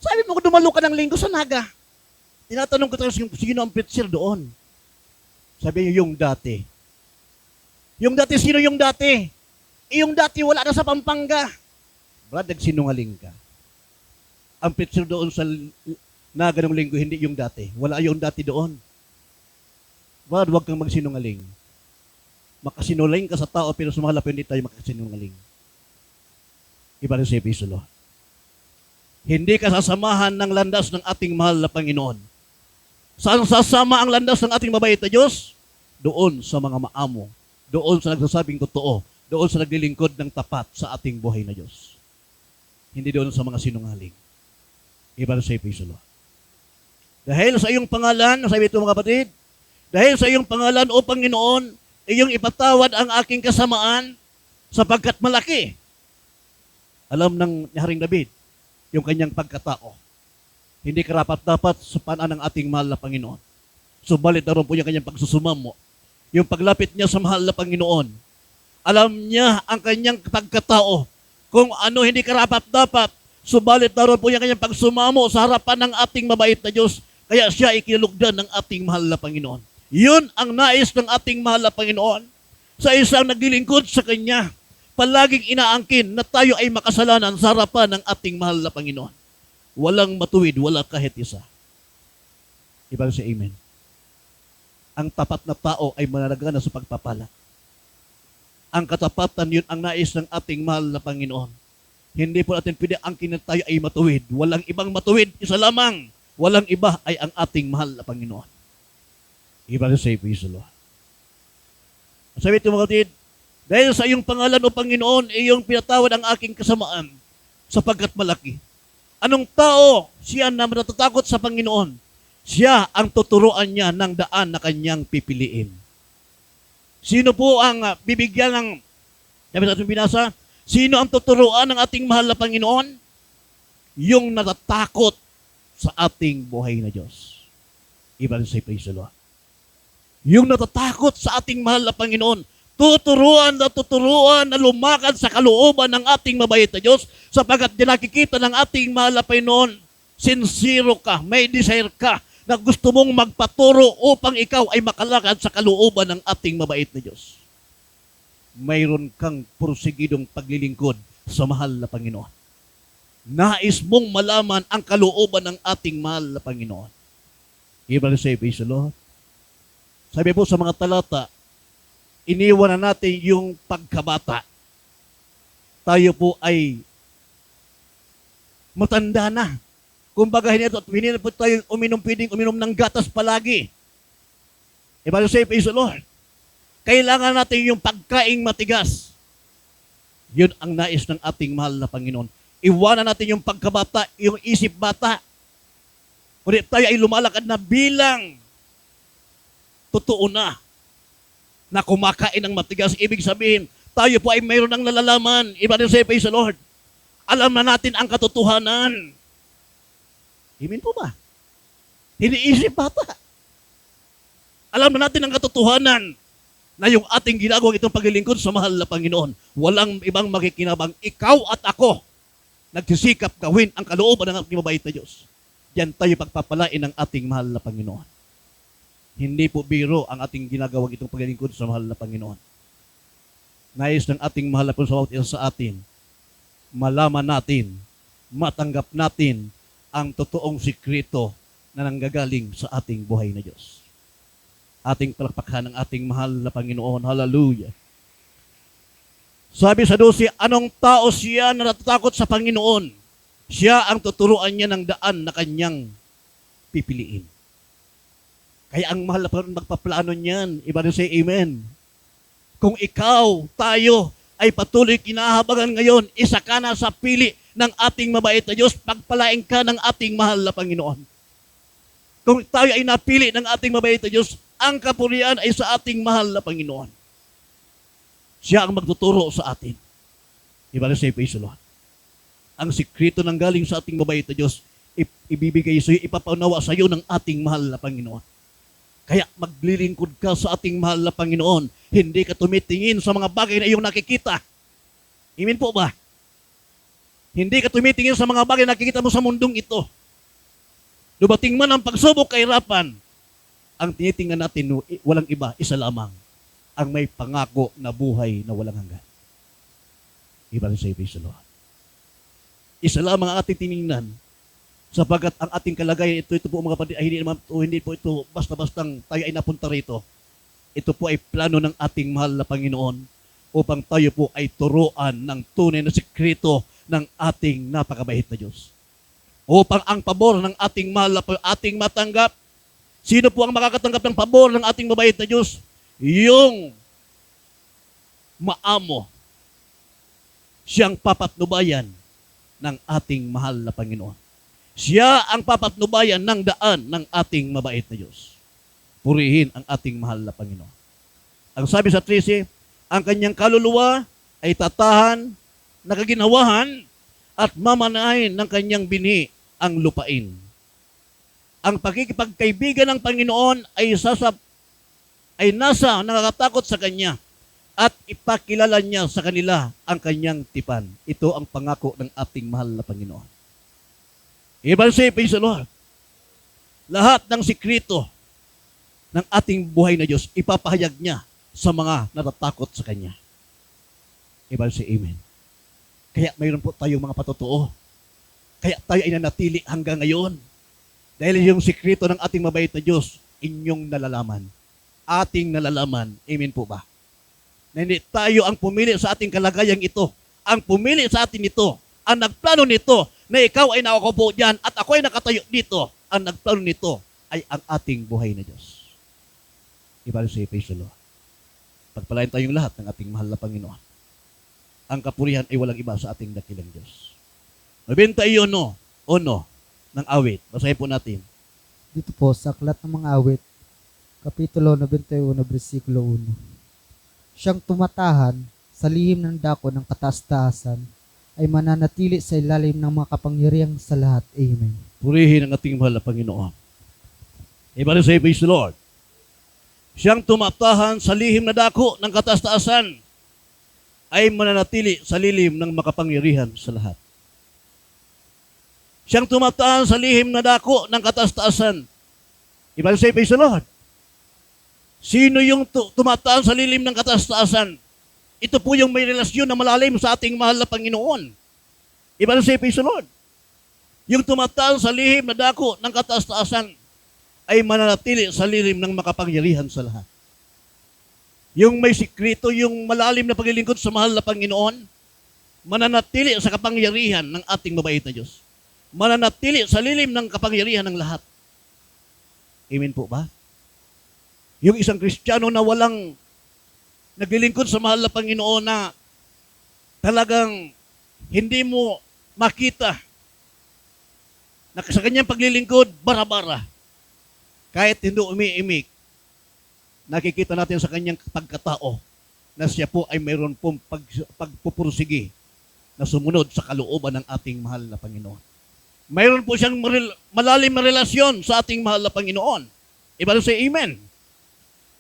Sabi mo, dumalo ka ng linggo sa Naga. Tinatanong ko tayo, sino ang picture doon? Sabi niyo, yung dati. Yung dati, sino yung dati? Yung dati, wala na sa Pampanga. Brad, nagsinungaling ka. Ang picture doon sa Naga ng linggo, hindi yung dati. Wala yung dati doon. Brad, huwag kang magsinungaling. Makasinungaling ka sa tao, pero sa mga hindi tayo makasinungaling. Iba rin sa Episulo. Hindi ka sasamahan ng landas ng ating mahal na Panginoon. Saan sasama ang landas ng ating mabait na Diyos? Doon sa mga maamo. Doon sa nagsasabing totoo. Doon sa naglilingkod ng tapat sa ating buhay na Diyos. Hindi doon sa mga sinungaling. Iba rin sa Episulo. Dahil sa iyong pangalan, sabi ito mga kapatid, dahil sa iyong pangalan, O Panginoon, iyong ipatawad ang aking kasamaan sapagkat malaki. Alam ng Haring David, yung kanyang pagkatao. Hindi karapat-dapat sa panaan ng ating mahal na Panginoon. Subalit naroon po yung kanyang pagsusumamo. Yung paglapit niya sa mahal na Panginoon. Alam niya ang kanyang pagkatao. Kung ano hindi karapat-dapat. Subalit naroon po yung kanyang pagsumamo sa harapan ng ating mabait na Diyos. Kaya siya ikinalugdan ng ating mahal na Panginoon. Yun ang nais ng ating mahal na Panginoon. Sa isang naglilingkod sa Kanya. Palaging inaangkin na tayo ay makasalanan sa harapan ng ating mahal na Panginoon. Walang matuwid, wala kahit isa. Ibang sa amen. Ang tapat na tao ay mananagana sa pagpapala. Ang katapatan yun ang nais ng ating mahal na Panginoon. Hindi po natin pwede angkin na tayo ay matuwid. Walang ibang matuwid, isa lamang. Walang iba ay ang ating mahal na Panginoon. Ibang sa Episulo. Sabi ito mga kapatid, dahil sa iyong pangalan, O Panginoon, iyong pinatawad ang aking kasamaan sapagkat malaki. Anong tao siya na natatakot sa Panginoon? Siya ang tuturuan niya ng daan na kanyang pipiliin. Sino po ang bibigyan ng, sabi sa ating binasa, sino ang tuturuan ng ating mahal na Panginoon? Yung natatakot sa ating buhay na Diyos. Iba rin sa Episulo. Yung natatakot sa ating mahal na Panginoon, tuturuan na lumakad sa kalooban ng ating mabait na Diyos sapagkat nakikita ng ating mahal na Panginoon, sincero ka, may desire ka na gusto mong magpaturo upang ikaw ay makalakad sa kalooban ng ating mabait na Diyos. Mayroon kang porsigidong paglilingkod sa mahal na Panginoon. Nais mong malaman ang kalooban ng ating mahal na Panginoon. Ibig say, praise the Lord. Sabi po sa mga talata, iniwan na natin yung pagkabata. Tayo po ay matanda na. Kumbaga, hindi na po tayo pwedeng uminom ng gatas palagi. Ibig say, praise the Lord. Kailangan natin yung pagkaing matigas. Yun ang nais ng ating mahal na Panginoon. Iwanan natin yung pagkabata, yung isip bata. Kundi tayo ay lumalakad na bilang totoo na kumakain ng matigas. Ibig sabihin, tayo po ay mayroon ng nalalaman. Ibig say, praise the Lord. Alam na natin ang katotohanan. Amen po ba? Hindi isip bata. Alam na natin ang katotohanan na yung ating ginagawa itong paglilingkod sa mahal na Panginoon. Walang ibang makikinabang. Ikaw at ako nagsisikap gawin ang kalooban ng ating mabait na Diyos. Diyan tayo pagpapalain ng ating mahal na Panginoon. Hindi po biro ang ating ginagawa itong paglilingkod sa mahal na Panginoon. Nais ng ating mahal na Panginoon sa atin, malaman natin, matanggap natin ang totoong sikreto na nanggagaling sa ating buhay na Diyos. Ating palakpakan ng ating mahal na Panginoon. Hallelujah. Sabi sa 12, anong tao siya na natatakot sa Panginoon? Siya ang tuturuan niya ng daan na kanyang pipiliin. Kaya ang mahal na Panginoon magpaplano niyan. Iba rin say amen. Kung ikaw, tayo, ay patuloy kinahabagan ngayon, isa ka na sa pili ng ating mabait na Diyos, pagpalain ka ng ating mahal na Panginoon. Kung tayo ay napili ng ating mabait na Diyos, ang kapurian ay sa ating mahal na Panginoon. Siya ang magtuturo sa atin. Iba rin say, praise the Lord. Ang sikreto ng galing sa ating mabait na Diyos, ibibigay sa iyo, ipapaunawa sa iyo ng ating mahal na Panginoon. Kaya maglilingkod ka sa ating mahal na Panginoon. Hindi ka tumitingin sa mga bagay na iyong nakikita. Amen po ba? Hindi ka tumitingin sa mga bagay na nakikita mo sa mundong ito. Dumating man ang pagsubok, kahirapan, ang tinitingnan natin, walang iba, isa lamang, ang may pangako na buhay na walang hanggan. Iba rin sa praise the Lord. Isa lamang ang ating tiningnan, sapagkat ang ating kalagayan, ito po mga kapatid, ay hindi po ito basta-bastang tayo ay napunta rito. Ito po ay plano ng ating mahal na Panginoon upang tayo po ay turuan ng tunay na sikreto ng ating napakabait na Diyos. Upang ang pabor ng ating mahal na ating matanggap. Sino po ang makakatanggap ng pabor ng ating mabait na Diyos? Yung maamo. Siyang papatnubayan ng ating mahal na Panginoon. Siya ang papatnubayan ng daan ng ating mabait na Diyos. Purihin ang ating mahal na Panginoon. Ang sabi sa 13, ang kanyang kaluluwa ay tatahan, nakaginawahan, at mamanahin ng kanyang binhi ang lupain. Ang pakikipagkaibigan ng Panginoon ay nasa nakakatakot sa Kanya at ipakilala niya sa kanila ang Kanyang tipan. Ito ang pangako ng ating mahal na Panginoon. Ibig say, praise the Lord. Lahat ng sikreto ng ating buhay na Diyos, ipapahayag niya sa mga natatakot sa Kanya. Ibig say, amen. Kaya mayroon po tayong mga patotoo. Kaya tayo ay nanatili hanggang ngayon. Dahil yung sikreto ng ating mabait na Diyos, inyong nalalaman. Ating nalalaman. Amen po ba? Na hindi tayo ang pumili sa ating kalagayang ito. Ang pumili sa atin ito, ang nagplano nito, na ikaw ay nakakaupo dyan at ako ay nakatayo dito. Ang nagplano nito ay ang ating buhay na Diyos. Ibalik sa praise the Lord. Pagpalain tayong lahat ng ating mahal na Panginoon. Ang kapurihan ay walang iba sa ating dakilang Diyos. 91 ng awit. Basahin po natin. Dito po sa Aklat ng mga Awit, Kapitulo 91, versikulo 1. Siyang tumatahan sa lihim ng dako ng kataas-taasan ay mananatili sa ilalim ng mga kapangyarihang sa lahat. Amen. Purihin ang ating mahal na Panginoon. Ibalik sa praise the Lord. Siyang tumatahan sa lihim na dako ng kataas-taasan ay mananatili sa lilim ng makapangyarihan sa lahat. Siyang tumatahan sa lihim na dako ng kataas-taasan. Ibig say, praise the Lord. Sino yung tumatahan sa lilim ng kataas-taasan? Ito po yung may relasyon na malalim sa ating mahal na Panginoon. Iba na sa praise the Lord. Yung tumataas sa lihim na dako ng kataas-taasan ay mananatili sa lilim ng makapangyarihan sa lahat. Yung may sikreto, yung malalim na paglilingkod sa mahal na Panginoon, mananatili sa kapangyarihan ng ating mabait na Diyos. Mananatili sa lilim ng kapangyarihan ng lahat. Amen po ba? Yung isang Kristiyano na walang naglilingkod sa mahal na Panginoon na talagang hindi mo makita na sa kanyang paglilingkod, bara-bara. Kahit hindi umiimik, nakikita natin sa kanyang pagkatao na siya po ay mayroon pong pagpupursige na sumunod sa kalooban ng ating mahal na Panginoon. Mayroon po siyang malalim na relasyon sa ating mahal na Panginoon. Iba rin sa amen.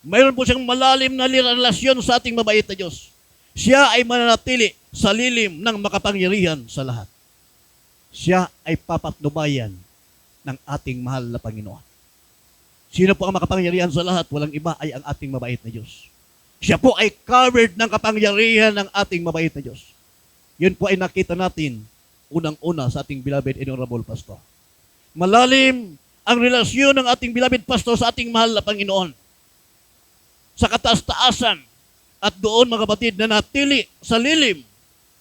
Mayroon po siyang malalim na relasyon sa ating mabait na Diyos. Siya ay mananatili sa lilim ng makapangyarihan sa lahat. Siya ay papatnubayan ng ating mahal na Panginoon. Sino po ang makapangyarihan sa lahat? Walang iba ay ang ating mabait na Diyos. Siya po ay covered ng kapangyarihan ng ating mabait na Diyos. Yun po ay nakita natin unang-una sa ating beloved and honorable pastor. Malalim ang relasyon ng ating beloved pastor sa ating mahal na Panginoon. Sa kataas-taasan at doon mga kapatid na natili sa lilim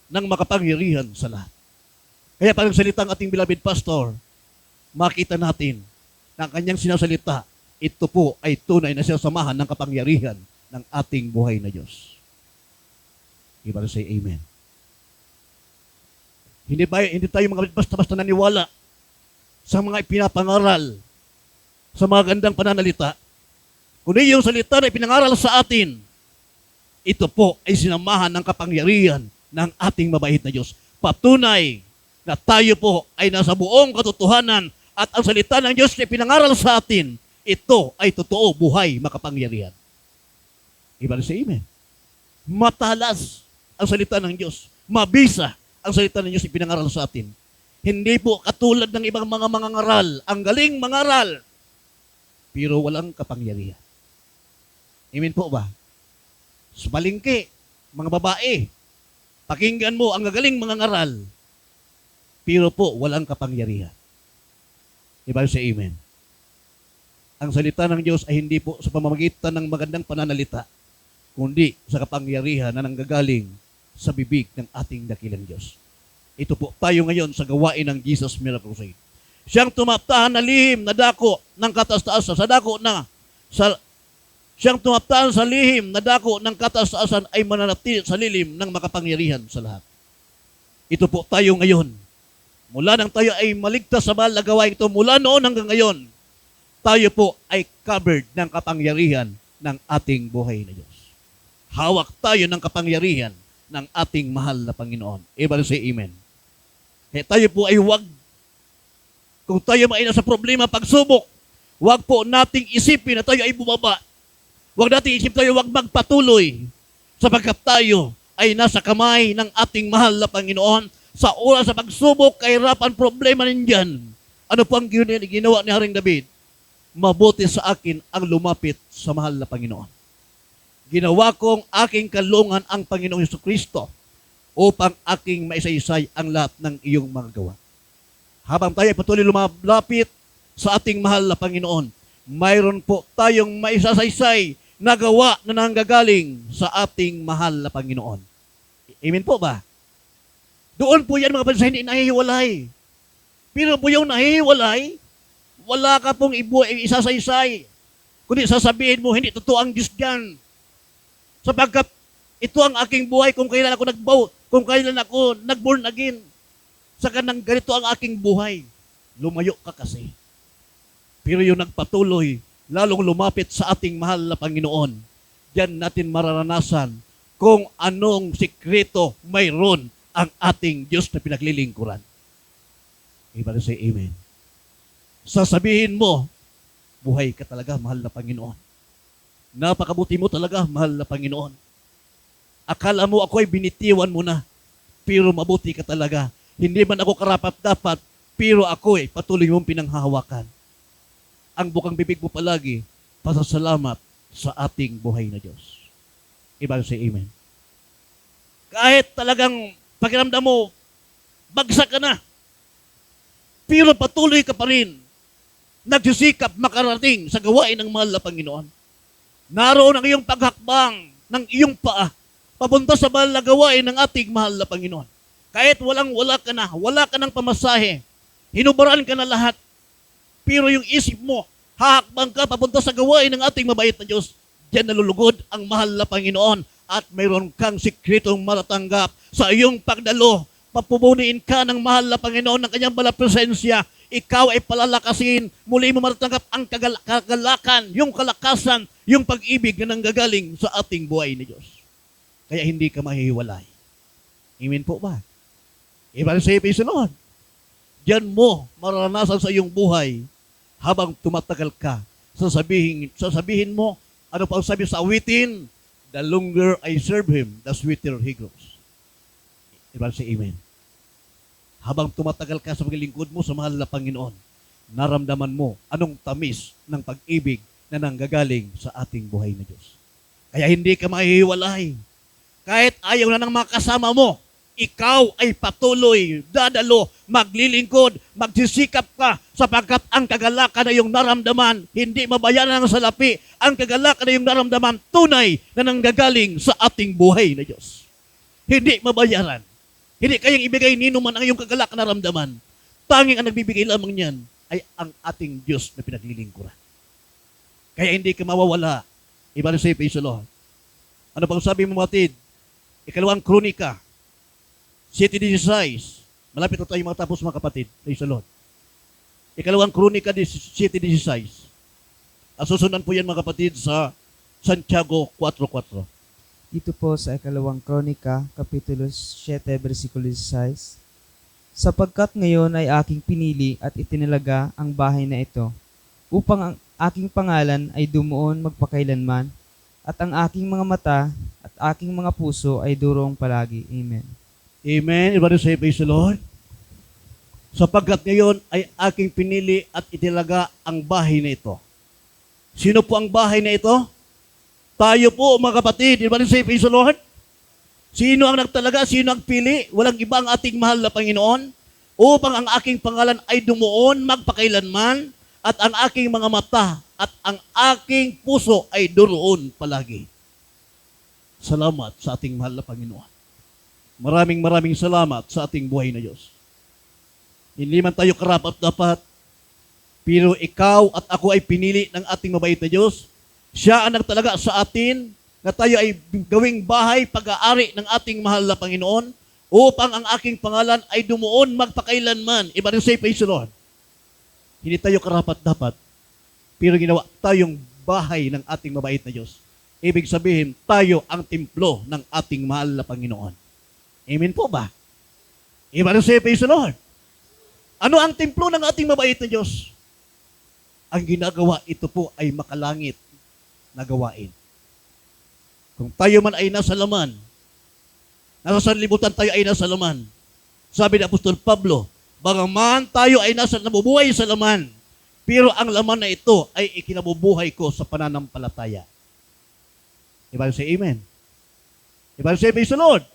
ng makapangyarihan sa lahat. Kaya parang salita ng ating beloved pastor, makita natin na ang kanyang sinasalita, ito po ay tunay na sinasamahan ng kapangyarihan ng ating buhay na Diyos. Iba rin say amen. Hindi tayo mga kapatid basta-basta naniwala sa mga ipinapangaral, sa mga gandang pananalita. Kundi yung salita na ipinangaral sa atin, ito po ay sinamahan ng kapangyarihan ng ating mabait na Diyos. Patunay na tayo po ay nasa buong katotohanan at ang salita ng Diyos na pinangaral sa atin, ito ay totoo, buhay, makapangyarihan. Iba rin sa amen. Matalas ang salita ng Diyos. Mabisa ang salita ng Diyos na pinangaral sa atin. Hindi po katulad ng ibang mga mangangaral. Ang galing mangaral, pero walang kapangyarihan. Amen po ba? Sa palengke, mga babae, pakinggan mo ang gagaling mangangaral, pero po walang kapangyarihan. Iba sa amen. Ang salita ng Diyos ay hindi po sa pamamagitan ng magandang pananalita, kundi sa kapangyarihan na nanggagaling sa bibig ng ating dakilang Diyos. Ito po tayo ngayon sa gawain ng Jesus Miracle Crusade. Siyang tumaptahan na lihim na dako ng kataas-taasan, siyang tumaptahan sa lihim na dako ng kataas-taasan ay mananatili sa lilim ng makapangyarihan sa lahat. Ito po tayo ngayon. Mula nang tayo ay maligtas sa mahal na gawain ito, mula noon hanggang ngayon, tayo po ay covered ng kapangyarihan ng ating buhay na Diyos. Hawak tayo ng kapangyarihan ng ating mahal na Panginoon. Everybody say amen. Kaya tayo po ay kung tayo maina sa problema, pagsubok, huwag po nating isipin na tayo ay bumaba. Huwag nating isip tayo, huwag magpatuloy. Sapagkat tayo ay nasa kamay ng ating mahal na Panginoon. Sa oras sa pagsubok, kahirapan, problema nindiyan. Ano po ang ginawa ni Haring David? Mabuti sa akin ang lumapit sa mahal na Panginoon. Ginawa kong aking kalungan ang Panginoong Jesucristo upang aking maisaysay ang lahat ng iyong mga gawa. Habang tayo ay patuloy lumapit sa ating mahal na Panginoon, mayroon po tayong maisasaysay na gawa na nanggagaling sa ating mahal na Panginoon. Amen po ba? Doon po yan mga kapatid, hindi nahihiwalay. Pero po yung nahihiwalay, wala ka pong isasaysay. Kundi sasabihin mo, hindi totoo ang Diyos dyan. Sapagkat ito ang aking buhay kung kailan ako kung kailan ako nag-born again. Saka nang ganito ang aking buhay. Lumayo ka kasi. Pero yung nagpatuloy, lalong lumapit sa ating mahal na Panginoon, diyan natin mararanasan kung anong sikreto mayroon ang ating Diyos na pinaglilingkuran. Everybody say amen. Sasabihin mo, buhay ka talaga, mahal na Panginoon. Napakabuti mo talaga, mahal na Panginoon. Akala mo ako ay binitiwan mo na, pero mabuti ka talaga. Hindi man ako karapat-dapat, pero ako ay patuloy mong pinanghahawakan. Ang bukang bibig mo palagi, pasasalamat sa ating buhay na Diyos. Everybody say amen. Kahit talagang pakiramdam mo, bagsak ka na. Pero patuloy ka pa rin, nagsisikap makarating sa gawain ng mahal na Panginoon. Naroon ang iyong paghakbang ng iyong paa, papunta sa mahal na gawain ng ating mahal na Panginoon. Kahit wala ka ng pamasahe, hinubaran ka na lahat, pero yung isip mo, hahakbang ka papunta sa gawain ng ating mabait na Diyos, diyan nalulugod ang mahal na Panginoon at mayroon kang sikretong matatanggap sa iyong pagdalo. Papubuniin ka ng mahal na Panginoon ng kanyang bala presensya. Ikaw ay palalakasin, muli mo matatanggap ang kagalakan, yung kalakasan, yung pag-ibig na nanggagaling sa ating buhay ni Diyos. Kaya hindi ka mahihiwalay. Amen po ba? Iba sa Praise the Lord. Diyan mo maranasan sa iyong buhay habang tumatagal ka. Sasabihin mo, ano pa ang sabi sa awitin? The longer I serve Him, the sweeter He grows. Iba sa Amen. Habang tumatagal ka sa paglilingkod mo sa mahal na Panginoon, naramdaman mo anong tamis ng pag-ibig na nanggagaling sa ating buhay na Diyos. Kaya hindi ka mahihiwalay. Kahit ayaw na ng mga kasama mo, ikaw ay patuloy, dadalo, maglilingkod, magsisikap ka sapagkat ang kagalakan na iyong naramdaman, hindi mabayaran ng salapi, ang kagalakan na iyong naramdaman, tunay na nanggagaling sa ating buhay na Diyos. Hindi mabayaran. Hindi kayang ibigay nino man ang iyong kagalakan na naramdaman. Tanging ang nagbibigay lamang niyan ay ang ating Diyos na pinaglilingkuran. Kaya hindi ka mawawala. Iba na sa Praise the Lord. Ano pang sabi mo, matid? Ikalawang Kronika, 7:16. Malapit na tayo matapos, mga kapatid. Praise the Lord. Ikalawang Kronika 7:16. Susundan po yan, mga kapatid, sa Santiago 4:4. Dito po sa ikalawang Kronika, Kapitulo 7, versikulo 16. Sapagkat ngayon ay aking pinili at itinalaga ang bahay na ito, upang ang aking pangalan ay dumuon magpakailanman, at ang aking mga mata at aking mga puso ay durong palagi. Amen. Amen. Everybody say, praise the Lord. Sapagkat ngayon ay aking pinili at itinaga ang bahay na ito. Sino po ang bahay na ito? Tayo po, mga kapatid. Everybody say, praise the Lord. Sino ang nagtalaga? Sino ang pili? Walang iba ang ating mahal na Panginoon upang ang aking pangalan ay dumuon magpakailanman at ang aking mga mata at ang aking puso ay duroon palagi. Salamat sa ating mahal na Panginoon. Maraming salamat sa ating buhay na Diyos. Hindi man tayo karapat-dapat, pero ikaw at ako ay pinili ng ating mabait na Diyos. Siya ang nagtalaga sa atin na tayo ay gawing bahay pag-aari ng ating mahal na Panginoon upang ang aking pangalan ay dumuon magpakailanman. Iba rin say, praise the Lord. Hindi tayo karapat-dapat, pero ginawa tayong bahay ng ating mabait na Diyos. Ibig sabihin, tayo ang templo ng ating mahal na Panginoon. Amen po ba? Iba rin say, praise the Lord. Ano ang templo ng ating mabait na Diyos? Ang ginagawa, ito po ay makalangit na gawain. Kung tayo man ay nasa laman, nasa sanlibutan tayo ay nasa laman. Sabi ni Apostol Pablo, bagaman tayo ay nabubuhay sa laman, pero ang laman na ito ay ikinabubuhay ko sa pananampalataya. Iba say amen. Iba say praise the Lord.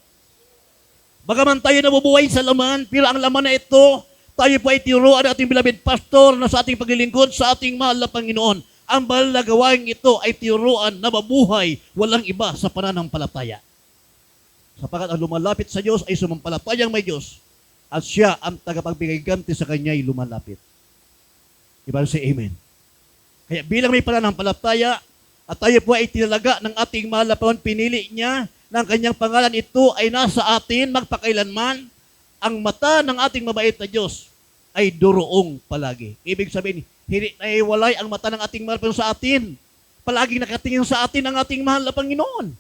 Bagaman tayo nabubuhay sa laman, pero ang laman na ito, tayo po ay tinuruan ng ating beloved pastor na sa ating paglilingkod sa ating mahal na Panginoon. Ang mahal na gawain ito ay tinuruan na mabuhay walang iba sa pananampalataya. Sapagkat ang lumalapit sa Diyos ay sumampalatayang may Diyos at siya ang tagapagbigay ganti sa kanya ay lumalapit. Iba say amen. Kaya bilang may pananampalataya at tayo po ay tinalaga ng ating mahal na Panginoon, pinili niya ng kanyang pangalan, ito ay nasa atin magpakailanman. Ang mata ng ating mabait na Diyos ay duroong palagi. Ibig sabihin, hindi naiwalay ang mata ng ating mahal sa atin. Palaging nakatingin sa atin ang ating mahal na Panginoon.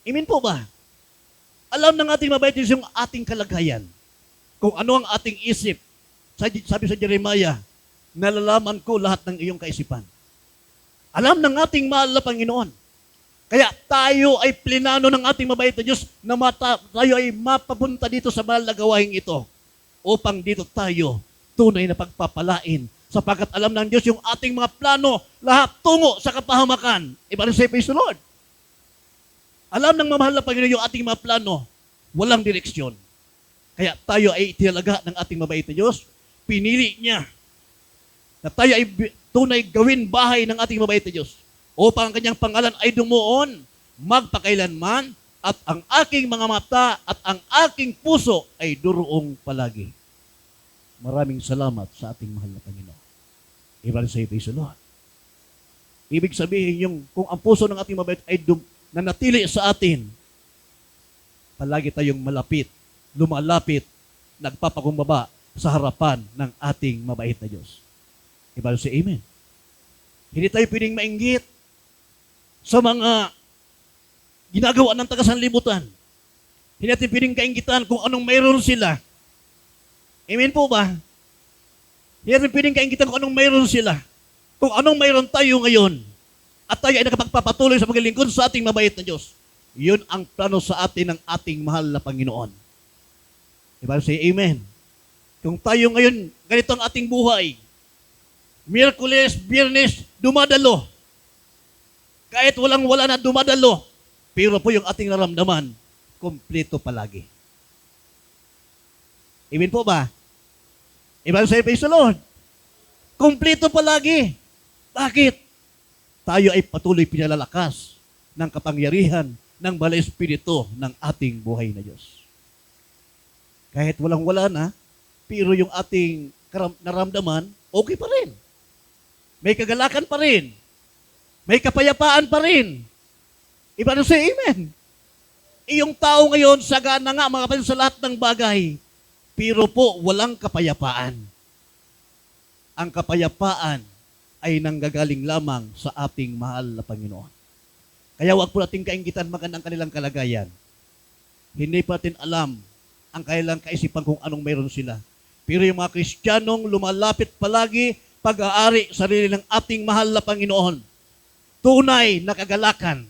Amen po ba? Alam ng ating mabait Diyos yung ating kalagayan. Kung ano ang ating isip. Sabi sa Jeremiah, nalalaman ko lahat ng iyong kaisipan. Alam ng ating mahal na Panginoon. Kaya tayo ay plinano ng ating mabait na Diyos na tayo ay mapapunta dito sa mahal na gawain ito upang dito tayo tunay na pagpapalain sapagkat alam ng Diyos yung ating mga plano lahat tungo sa kapahamakan. Iba rin say, praise the Lord. Alam ng mamahal na Panginoon yung ating mga plano, walang direksyon. Kaya tayo ay itinalaga ng ating mabait na Diyos. Pinili niya na tayo ay tunay gawin bahay ng ating mabait na Diyos upang ang kanyang pangalan ay dumuon magpakailanman at ang aking mga mata at ang aking puso ay duroong palagi. Maraming salamat sa ating mahal na Panginoon. Ibig say, praise the Lord. Ibig sabihin kung ang puso ng ating mabait ay nanatili sa atin, palagi tayong malapit, lumalapit, nagpapakumbaba sa harapan ng ating mabait na Diyos. Ibig say, amen. Hindi tayo pwedeng mainggit sa mga ginagawa ng taga-sanlibutan. Hindi natin pwedeng kainggitan kung anong mayroon sila. Amen po ba? Hindi natin pwedeng kainggitan kung anong mayroon sila. Kung anong mayroon tayo ngayon at tayo ay nakapagpapatuloy sa paglilingkod sa ating mabait na Diyos, yun ang plano sa atin ng ating mahal na Panginoon. Diba? Say amen. Kung tayo ngayon, ganito ang ating buhay, Miyerkules, Biyernes, dumadalo. Kahit walang-wala na dumadalo, pero po yung ating naramdaman, kompleto palagi. Amen po ba? Ibang say, praise the Lord. Kompleto palagi. Bakit? Tayo ay patuloy pinalalakas ng kapangyarihan ng Banal na Espiritu ng ating buhay na Diyos. Kahit walang-wala na, pero yung ating naramdaman, okay pa rin. May kagalakan pa rin. May kapayapaan pa rin. Iba na say amen. Iyong tao ngayon, sagana nga mga kapatid sa lahat ng bagay, pero po walang kapayapaan. Ang kapayapaan ay nanggagaling lamang sa ating mahal na Panginoon. Kaya wag po natin kainggitan magandang kanilang kalagayan. Hindi pa natin alam ang kanilang kaisipan kung anong mayroon sila. Pero yung mga Kristiyanong lumalapit palagi pag-aari sarili ng ating mahal na Panginoon. Tunay na kagalakan,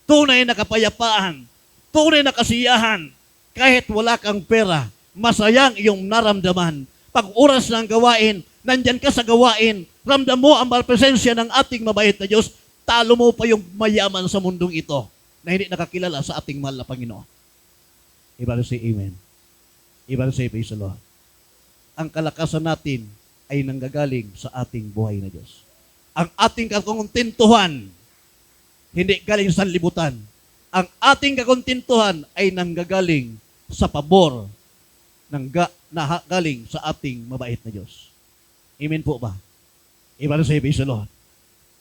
tunay na kapayapaan, tunay na kasiyahan, kahit wala kang pera, masayang iyong naramdaman. Pag oras ng gawain, nandyan ka sa gawain, ramdam mo ang presensya ng ating mabait na Diyos, talo mo pa yung mayaman sa mundong ito na hindi nakakilala sa ating mahal na Panginoon. Iba na say amen. Iba na say praise the Lord. Ang kalakasan natin ay nanggagaling sa ating buhay na Diyos. Ang ating kakontentuhan, hindi galing sa libutan. Ang ating kakontentuhan ay nanggagaling sa pabor ng galing sa ating mabait na Diyos. Amen po ba? Iba na say, praise the Lord.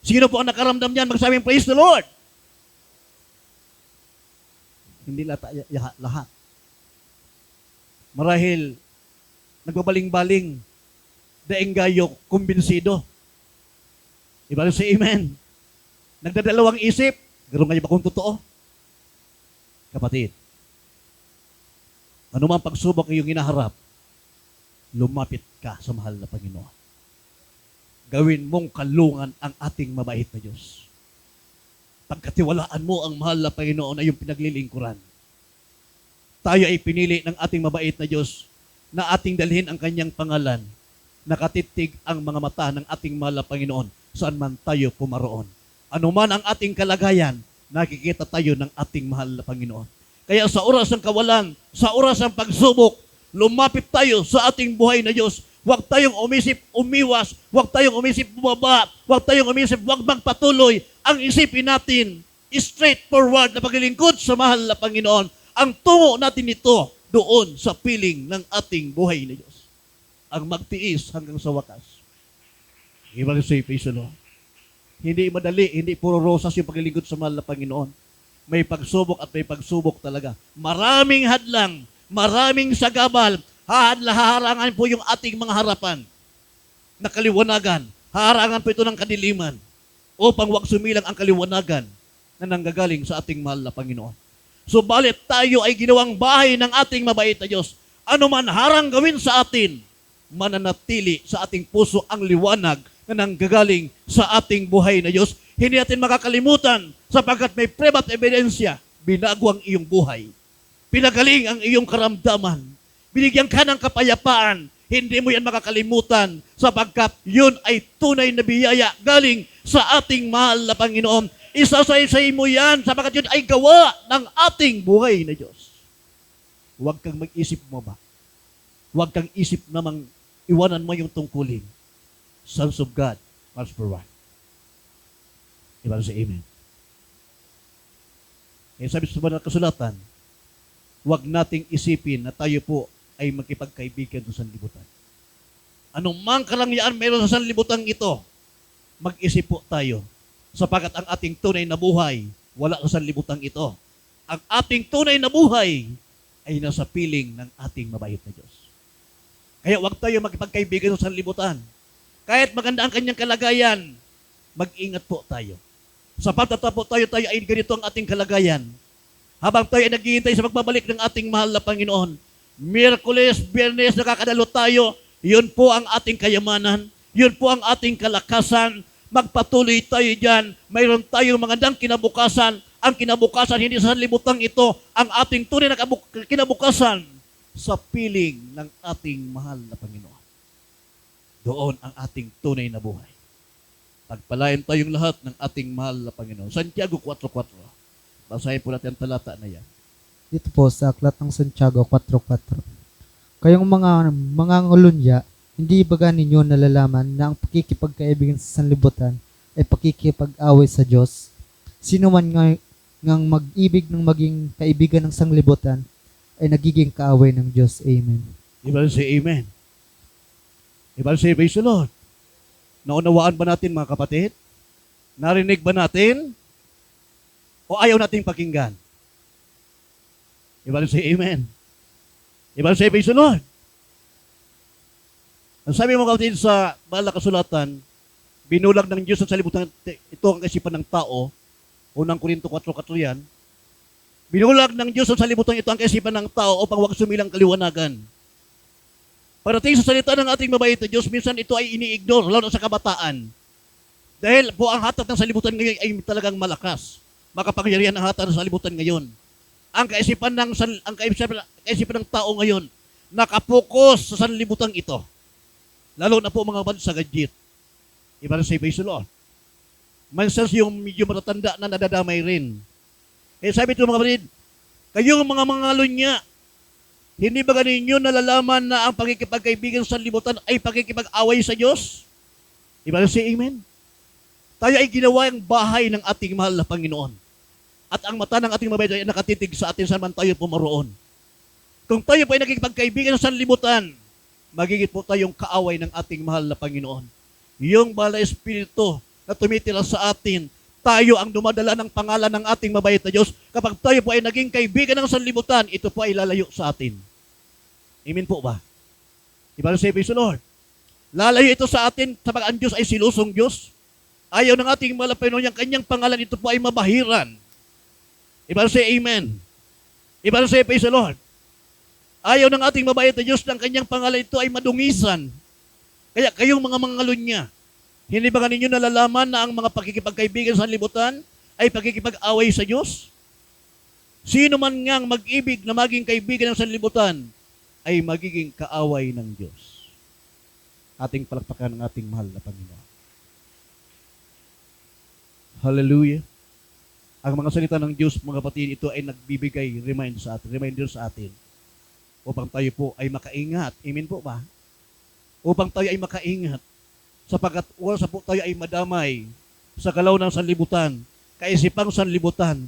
Sino po ang nakaramdam niyan? Magsabing, praise the Lord. Hindi lahat. Marahil, nagbabaling-baling, daenggayo, kumbinsido. Iba na say, amen. Nagdadalawang isip, gano'n kayo ba kung totoo? Kapatid, anumang pagsubok iyong hinaharap, lumapit ka sa mahal na Panginoon. Gawin mong kalungan ang ating mabait na Diyos. Pagkatiwalaan mo ang mahal na Panginoon na iyong pinaglilingkuran. Tayo ay pinili ng ating mabait na Diyos na ating dalhin ang kanyang pangalan. Nakatitig ang mga mata ng ating mahal na Panginoon saan man tayo pumaroon. Ano man ang ating kalagayan, nakikita tayo ng ating mahal na Panginoon. Kaya sa oras ng kawalan, sa oras ng pagsubok, lumapit tayo sa ating buhay na Diyos. Huwag tayong umisip, umiwas. Huwag tayong umisip, bumaba. Huwag tayong umisip, huwag magpatuloy. Ang isipin natin, straightforward na paglilingkod sa mahal na Panginoon. Ang tungo natin ito doon sa piling ng ating buhay na Diyos. Ang magtiis hanggang sa wakas. Ibang say, praise the Lord. Hindi madali, hindi puro rosas yung paglilingkod sa mahal na Panginoon. May pagsubok at may pagsubok talaga. Maraming hadlang, maraming sagabal, haharangan po yung ating mga harapan na kaliwanagan. Haharangan po ito ng kadiliman upang wag sumilang ang kaliwanagan na nanggagaling sa ating mahal na Panginoon. Subalit tayo ay ginawang bahay ng ating mabait na Diyos. Ano man harang gawin sa atin, mananatili sa ating puso ang liwanag na nanggagaling sa ating buhay na Diyos. Hindi natin makakalimutan sapagkat may preba at ebidensya, binago ang iyong buhay. Pinagaling ang iyong karamdaman. Binigyan ka ng kapayapaan. Hindi mo yan makakalimutan sapagkat yun ay tunay na biyaya galing sa ating mahal na Panginoon. Isasaysay mo yan sapagkat yun ay gawa ng ating buhay na Diyos. huwag kang mag-isip bumaba. Huwag kang isip namang iwanan mo yung tungkulin. Sons of God must provide. Diba sa amen? Eh, sabi sa banal na kasulatan, huwag nating isipin na tayo po ay magkipagkaibigan sa sanlibutan. Anong mang karangyaan meron sa sanlibutan ito, mag-isip po tayo sapagkat ang ating tunay na buhay wala sa sanlibutan ito. Ang ating tunay na buhay ay nasa piling ng ating mabait na Diyos. Kaya huwag tayo magkipagkaibigan sa sanlibutan. Kahit maganda ang kanyang kalagayan, mag-ingat po tayo. Sapagkat po tayo ay ganito ang ating kalagayan. Habang tayo ay naghihintay sa magbabalik ng ating mahal na Panginoon, Miyerkules, Biyernes, nakakadalo tayo, yun po ang ating kayamanan, yun po ang ating kalakasan. Magpatuloy tayo dyan, mayroon tayong magandang kinabukasan. Ang kinabukasan, hindi sa sanlibutan ito, ang ating tunay na kinabukasan sa piling ng ating mahal na Panginoon. Doon ang ating tunay na buhay. Pagpalain tayong lahat ng ating mahal na Panginoon. Santiago 4:4. Basahin po natin ang talata na yan. Dito po sa aklat ng Santiago 4:4. Kayong mga ngulunya, hindi ba ninyo nalalaman na ang pakikipagkaibigan sa sanlibutan ay pakikipag-away sa Diyos? Sino man ngang mag-ibig ng maging kaibigan ng sanlibutan ay nagiging kaaway ng Diyos. Amen. Ibang say amen. Ibang say praise the Lord. Naunawaan ba natin mga kapatid? Narinig ba natin? O ayaw nating pakinggan? Ibang say amen. Ibang say praise the Lord. Ang sabi mo kapatid sa banal na kasulatan, binulag ng Diyos sa sanlibutan, ito ang kaisipan ng tao, unang Korinto 4:4 yan, binulag ng Diyos sa sanlibutan ito ang kaisipan ng tao upang huwag sumilang kaliwanagan. Parating sa salita ng ating mabait na Diyos, minsan ito ay ini-ignore, lalo sa kabataan. Dahil po ang hatag ng sanlibutan ngayon ay talagang malakas. Makapangyarihan ang hatag ng sanlibutan ngayon. Ang kaisipan ng tao ngayon, nakapokus sa sanlibutan ito. Lalo na po mga bansa gadget. Iba na say praise the Lord. Minsan yung medyo matatanda na nadadamay rin. Eh sabi ito mga kapatid, kayong mga lunya, hindi ba ganinyo nalalaman na ang pakikipagkaibigan sa sanlibutan ay pakikipag-away sa Diyos? Iba na say amen. Tayo ay ginawa ang bahay ng ating mahal na Panginoon. At ang mata ng ating mabait ay nakatitig sa atin saan man tayo pumaroon. Kung tayo po ay nakikipagkaibigan sa sanlibutan, magigit po tayong kaaway ng ating mahal na Panginoon. Yung Banal na Espiritu na tumitira sa atin, tayo ang dumadala ng pangalan ng ating mabait na Diyos. Kapag tayo po ay naging kaibigan ng sanlibutan, ito po ay lalayo sa atin. Amen po ba? Iba na say praise the Lord. Lalayo ito sa atin sapagkat ang Diyos ay silusong Diyos. Ayaw ng ating mahal na Panginoon, yung kanyang pangalan, ito po ay mabahiran. Iba na say amen. Iba na say praise the Lord. Ayaw ng ating mabait na Diyos ng kanyang pangalan ito ay madungisan. Kaya kayong mga lunya, hindi ba ninyo nalalaman na ang mga pakikipagkaibigan sa sanlibutan ay pakikipag-away sa Diyos? Sino man ngang mag-ibig na maging kaibigan ng sanlibutan ay magiging kaaway ng Diyos. Ating palakpakan ng ating mahal na Panginoon. Hallelujah. Ang mga salita ng Diyos, mga kapatid, ito ay nagbibigay reminder sa atin upang tayo po ay makaingat. Amen po ba? Upang tayo ay makaingat sapagkat oras po tayo ay madamay sa galaw ng sanlibutan, kaisipang sanlibutan,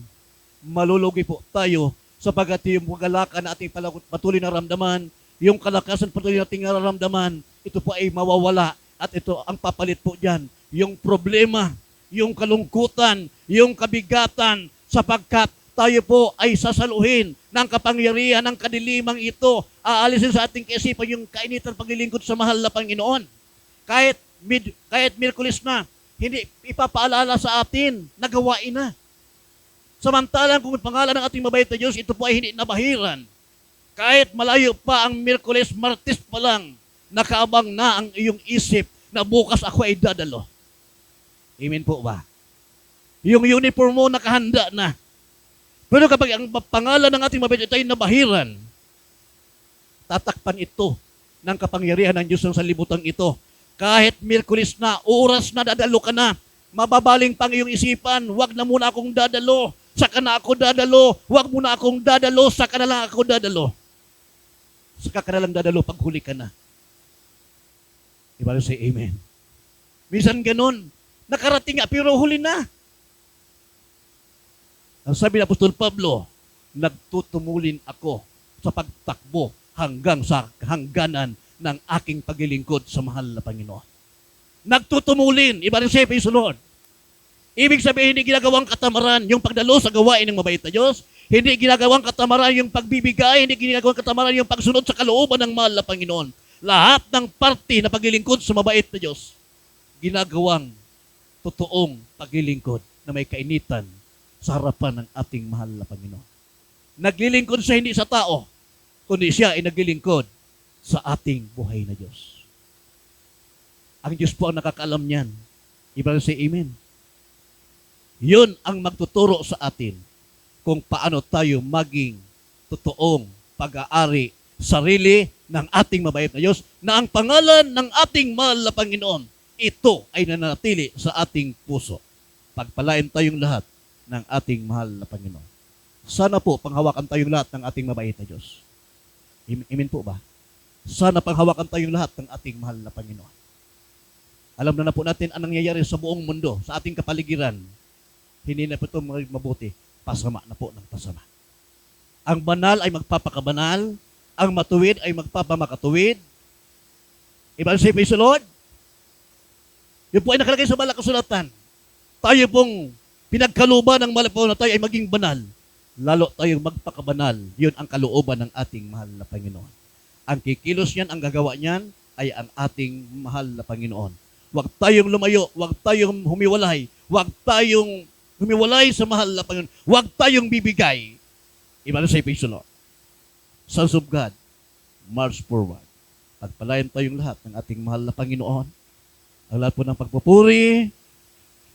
malulugi po tayo sapagkat yung kagalakan na ating patuloy na ramdaman, yung kalakasan patuloy nating nararamdaman, ito po ay mawawala at ito ang papalit po dyan. Yung problema, yung kalungkutan, yung kabigatan sapagkat tayo po ay sasaluhin ng kapangyarihan ng kadilimang ito. Aalisin sa ating kaisipan yung kainitan paglilingkod sa mahal na Panginoon. Kahit Miyerkules na, hindi ipapaalala sa atin na gawain na. Samantalang kung pangalan ng ating mabait na Diyos, ito po ay hindi nabahiran. Kahit malayo pa ang Miyerkules, Martes pa lang, nakaabang na ang iyong isip na bukas ako ay dadalo. Amen po ba? Yung uniform mo nakahanda na. Pero kapag ang pangalan ng ating mabait ito ay nabahiran, tatakpan ito ng kapangyarihan ng Diyos ng sanlibutan ito. Kahit Miyerkules na, oras na dadalo ka na, mababaling pang iyong isipan, wag na muna akong dadalo, saka na ako dadalo, wag muna akong dadalo, saka na lang ako dadalo. Saka ka na lang dadalo pag huli ka na. Ibalik say amen. Minsan ganun, nakarating nga pero huli na. Ang sabi ni Apostol Pablo, nagtutumulin ako sa pagtakbo hanggang sa hangganan ng aking paglilingkod sa mahal na Panginoon. Nagtutumulin, ibalik say praise the Lord. Ibig sabihin, hindi ginagawang katamaran yung pagdalo sa gawain ng mabait na Diyos. Hindi ginagawang katamaran yung pagbibigay. Hindi ginagawang katamaran yung pagsunod sa kalooban ng mahal na Panginoon. Lahat ng parte na paglilingkod sa mabait na Diyos, ginagawang totoong paglilingkod na may kainitan sa harapan ng ating mahal na Panginoon. Naglilingkod siya hindi sa tao, kundi siya ay naglilingkod sa ating buhay na Diyos. Ang Diyos po ang nakakaalam niyan. Ibig say amen. Yun ang magtuturo sa atin kung paano tayo maging totoong pag-aari sarili ng ating mabait na Diyos na ang pangalan ng ating mahal na Panginoon, ito ay nanatili sa ating puso. Pagpalain tayong lahat ng ating mahal na Panginoon. Sana po panghawakan tayong lahat ng ating mabait na Diyos. Amen po ba? Sana panghawakan tayong lahat ng ating mahal na Panginoon. Alam na po natin ang nangyayari sa buong mundo, sa ating kapaligiran. Hindi na po ito mabuti. Pasama na po ng pasama. Ang banal ay magpapakabanal. Ang matuwid ay magpapamakatuwid. Ibang say, praise the Lord. Yun po ay nakalagay sa Banal na Kasulatan. Tayo pong pinagkaluban ng malapaw na tayo ay maging banal. Lalo tayong magpakabanal. Yun ang kalooban ng ating mahal na Panginoon. Ang kikilos niyan, ang gagawa niyan, ay ang ating mahal na Panginoon. Huwag tayong lumayo. Huwag tayong humiwalay. Huwag tayong humiwalay sa mahal na Panginoon. Huwag tayong bibigay. Ibang say, praise the Lord. Sons of God, march forward. Pagpalain tayong lahat ng ating mahal na Panginoon. Ang lahat po ng pagpupuri,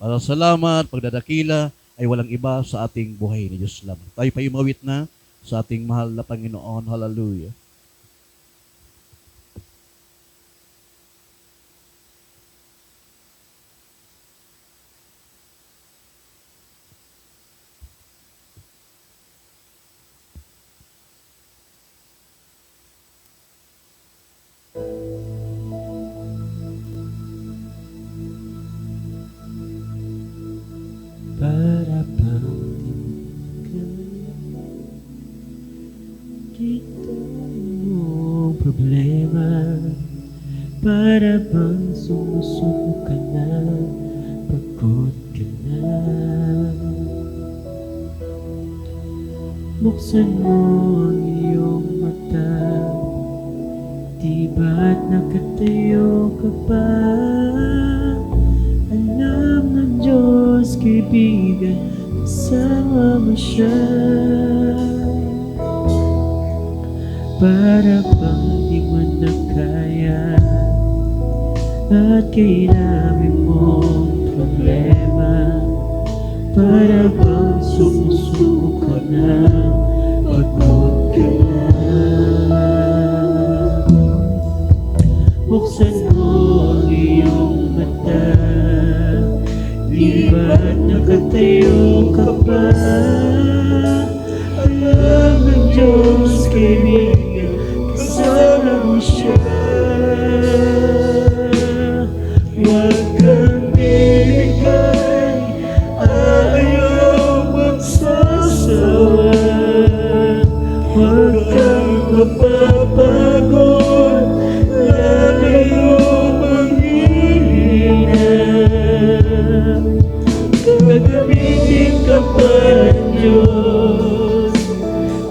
salamat, pagdadakila, ay walang iba sa ating buhay ni Diyos lamang. Tayo pa umawit na sa ating mahal na Panginoon. Hallelujah. Para bang kita mo problema, para bang sumusuko ka na, pagod ka na. Buksan mo ang iyong mata, di ba't nakatayo ka pa? Alam ng Diyos, kaibigan, kasama mo siya. Para bang di mo na kaya at kailangan mong problema, para bang sumusuko ka na, pagod ka na. Buksan mo ang iyong mata, di ba't nakatayo ka pa? Alam ng Diyos, kaibigan, kasama mo siya. Huwag kang bibigay, ayaw magsasawa. Huwag kang mapapagod, lalayo maghihina. Gagamitin ka pa ng Diyos,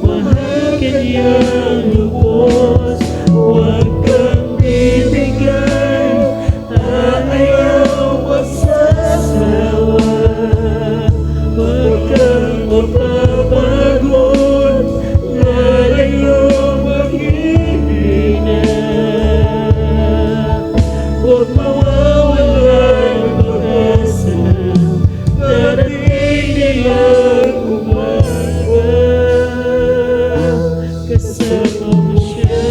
mahal ka niyang lubos. Huwag kang bibigay, ayaw magsasawa. Huwag kang mapapagod, lalayo maghihina. Huwag mawawala ang pag-asa, darating nilang umaga, kasama mo siya.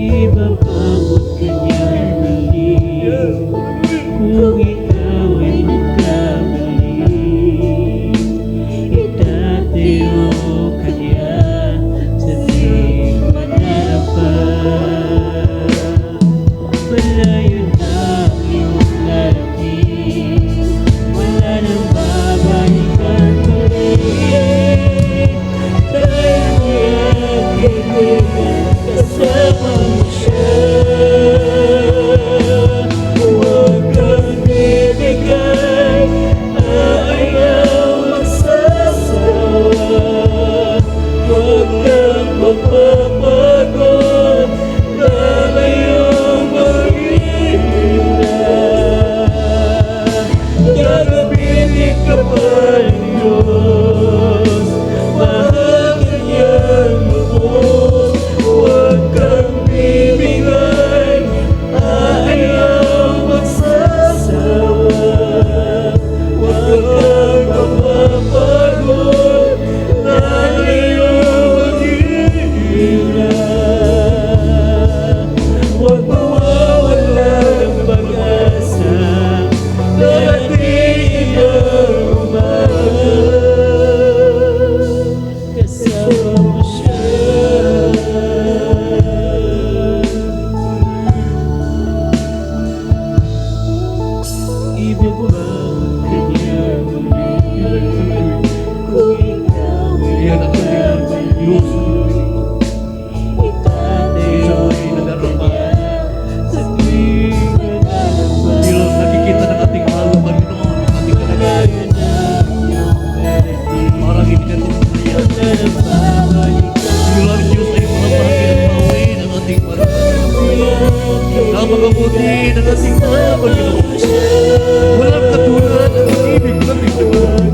Ibabangon ka niya'y mali, kung ikaw ay nagkamali. napakabuti ng ating Panginoon. Walang katulad ng ibig ng ating Panginoon.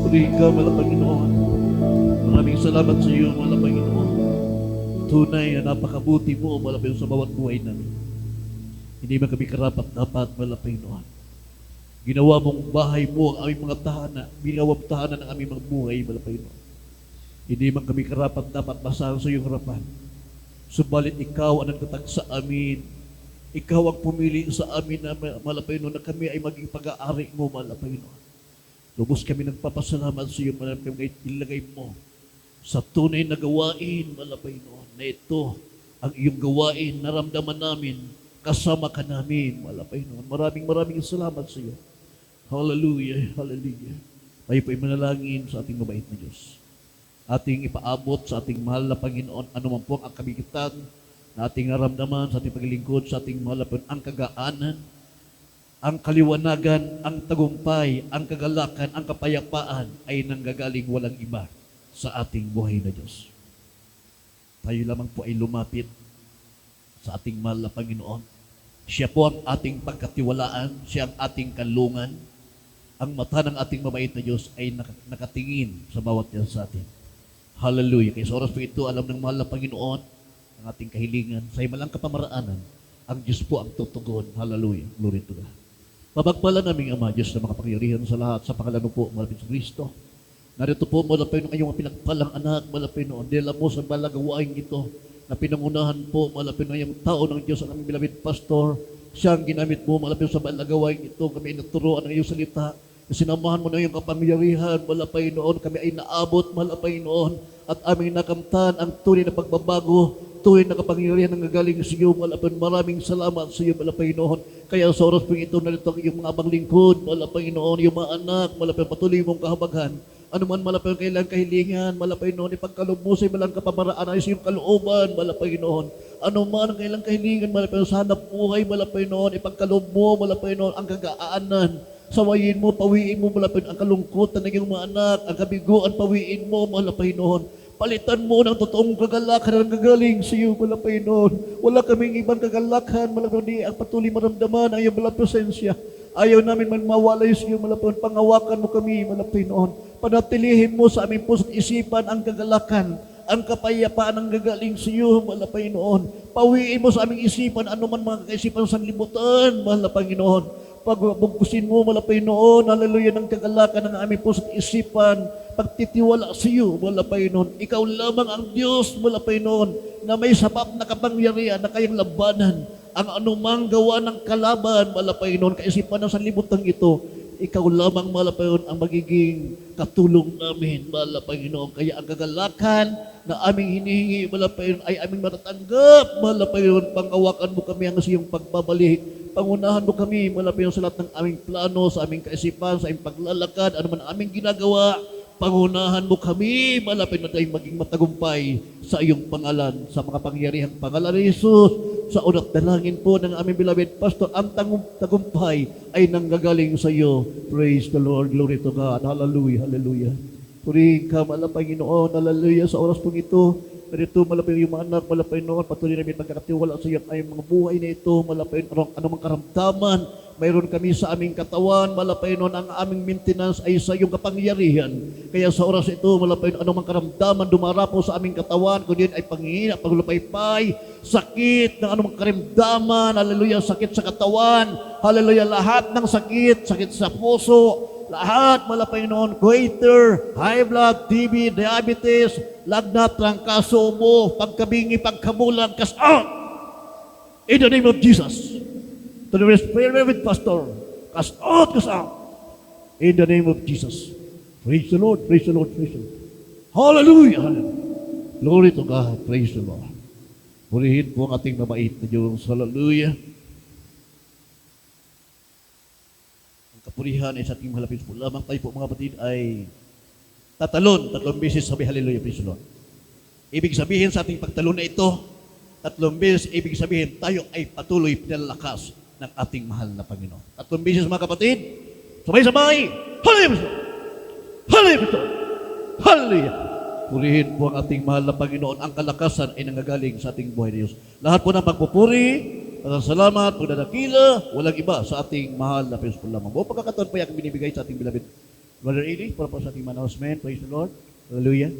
Purihin ka, mahal na Panginoon. Maraming salamat sa iyo, mahal na Panginoon. Tunay na napakabuti mo, mahal na Panginoon, sa bawat buhay namin. Hindi man kami karapat-dapat, mahal na Panginoon. Ginawa mong bahay mo ang aming mga tahanan, ginawa mong tahanan ang aming mga buhay, mahal na Panginoon. Hindi man kami karapat-dapat basahan sa iyong harapan. Subalit ikaw ang nagtatag sa amin. Ikaw ang pumili sa amin na, mahal na Panginoon, na kami ay maging pag-aari mo, mahal na Panginoon. Lubos kami nagpapasalamat sa iyo, mahal na Panginoon, ilagay mo sa tunay na gawain, mahal na Panginoon, na ito ang iyong gawain, naramdaman namin, kasama ka namin, mahal na Panginoon. Maraming salamat sa iyo. Hallelujah, hallelujah. Tayo po ay manalangin sa ating mabait na Diyos. Ating ipaabot sa ating mahal na Panginoon, anuman po ang kabigitan na ating naramdaman sa ating paglilingkod, sa ating mahal na Panginoon, ang kagaanan, ang kaliwanagan, ang tagumpay, ang kagalakan, ang kapayapaan ay nanggagaling walang iba sa ating buhay na Diyos. Tayo lamang po ay lumapit sa ating mahal na Panginoon. Siya po ang ating pagkatiwalaan, siya ang ating kanlungan. Ang mata ng ating mabait na Diyos ay nakatingin sa bawat isa sa atin. Hallelujah. Kaya sa oras po ito, alam ng mahal na Panginoon ang ating kahilingan. Sa imalang kapamaraanan, ang Diyos po ang tutugon. Hallelujah. Glory to God. Mapagpala naming Ama, Diyos na makapangyarihan sa lahat, sa pangalan po, malapit sa Kristo. Narito po, malapit ng iyong pinagpalang anak, malapit noon. Dela mo sa balagawain ito, na pinangunahan po, malapit ng iyong tao ng Diyos, ang aming bilabid pastor. Siya ang ginamit mo, malapit sa balagawain ito, kami naturuan ng iyong salita. Sinamahan mo na iyong kapangyarihan, malapit noon, kami ay naabot, malapit noon, at aming nakamtan ang tunay na pagbabago, tunay na kapangyarihan ng gagaling sa iyo, malapit. Maraming salamat sa iyo, malapit noon. Kaya sa oras po ito, narito ang iyong mga abang lingkod, malapit noon, yung mga anak, malapit patuloy mong kahabaghan. Ano man malapit kailang kahilingan, malapit noon, ipagkalob mo sa imalang kapamaraan ay sa iyong kalooban, malapit noon. Ano man ang kailang kahilingan, malapit sa hanap buhay, malapit noon, ipagkalob mo, malapit noon, ang kagaanan. Sawayin mo, pawiin mo, malapit ang kalungkutan ng iyong mga anak, ang kabiguan, pawiin mo, malapit noon. Palitan mo ng totoong kagalakan na gagaling sa iyo, malapit noon. Wala kaming ibang kagalakan, malapit noon, ang patuloy maramdaman ang iyong malapit presensya. Ayaw namin man mawalay sa iyo, malapit, pangawakan mo kami, malapit noon. Panatilihin mo sa aming puso't isipan ang kagalakan, ang kapayapaan ang gagaling sa iyo, mahal na Panginoon. Pawiin mo sa aming isipan, ano man mga kaisipan sa sanlibutan, mahal na Panginoon. Pagbugkusin mo, mahal na Panginoon, hallelujah, ng kagalakan ng aming puso't isipan, pagtitiwala sa iyo, mahal na Panginoon. Ikaw lamang ang Diyos, mahal na Panginoon, na may sapat na kapangyarihan na kayang labanan ang anumang gawa ng kalaban, mahal na Panginoon, kaisipan ng sanlibutan ito. Ikaw lamang, mahal na Panginoon, ang magiging katulong namin, mahal na Panginoon. Kaya ang kagalakan na aming hinihingi, mahal na Panginoon, ay aming matatanggap, mahal na Panginoon. Pangawakan mo kami hanggang sa iyong pagbabalik. Pangunahan mo kami, mahal na Panginoon, sa lahat ng aming plano, sa aming kaisipan, sa aming paglalakad, ano man aming ginagawa. Pangunahan mo kami, malapit na tayong maging matagumpay sa iyong pangalan, sa mga pangyarihang pangalan ni Jesus. Sa unat dalangin po ng aming beloved pastor, ang tagumpay ay nanggagaling sa iyo. Praise the Lord, glory to God. Hallelujah, hallelujah. Purihin ka, mahal na Panginoon, hallelujah. Sa oras pong ito, narito, malapit yung mga anak, malapit noon, patuloy namin magkakatiwala sa iyo ay mga buhay na ito, malapit anumang karamdaman, mayroon kami sa aming katawan, malapay nun ang aming maintenance ay sa iyong kapangyarihan. Kaya sa oras ito, malapay nun anumang karamdaman dumarapo sa aming katawan, kundi ay panghihina, paglupaypay, sakit ng anumang karamdaman, hallelujah, sakit sa katawan, hallelujah, lahat ng sakit, sakit sa puso, lahat malapay noon, goiter, high blood, TB, diabetes, lagnat, trangkaso, ubo, pagkabingi, pagkabulan, cast out! In the name of Jesus. To the experiment pastor, cast out, cast out. In the name of Jesus. Praise the Lord, praise the Lord, praise the Lord. Hallelujah, hallelujah. Glory to God, praise the Lord. Purihin po ang ating mabait na Diyos. Hallelujah. Ang kapurihan ay sa ating malapit po lamang. Tayo po mga kapatid ay tatalon, 3 beses sabi hallelujah, praise the Lord. Ibig sabihin sa ating pagtalon na ito, 3 beses, ibig sabihin tayo ay patuloy pinalakas ng ating mahal na Panginoon. 3 beses mga kapatid, sabay-sabay, hallelujah! Hallelujah! Hallelujah! Purihin po ang ating mahal na Panginoon. Ang kalakasan ay nanggagaling sa ating buhay na Diyos. Lahat po ng pagpupuri, pasasalamat, pagdadakila, walang iba sa ating mahal na Panginoon lamang. Buong pagkakataon pa yung binibigay sa ating beloved Brother Eli, para po sa ating announcement. Praise the Lord. Hallelujah.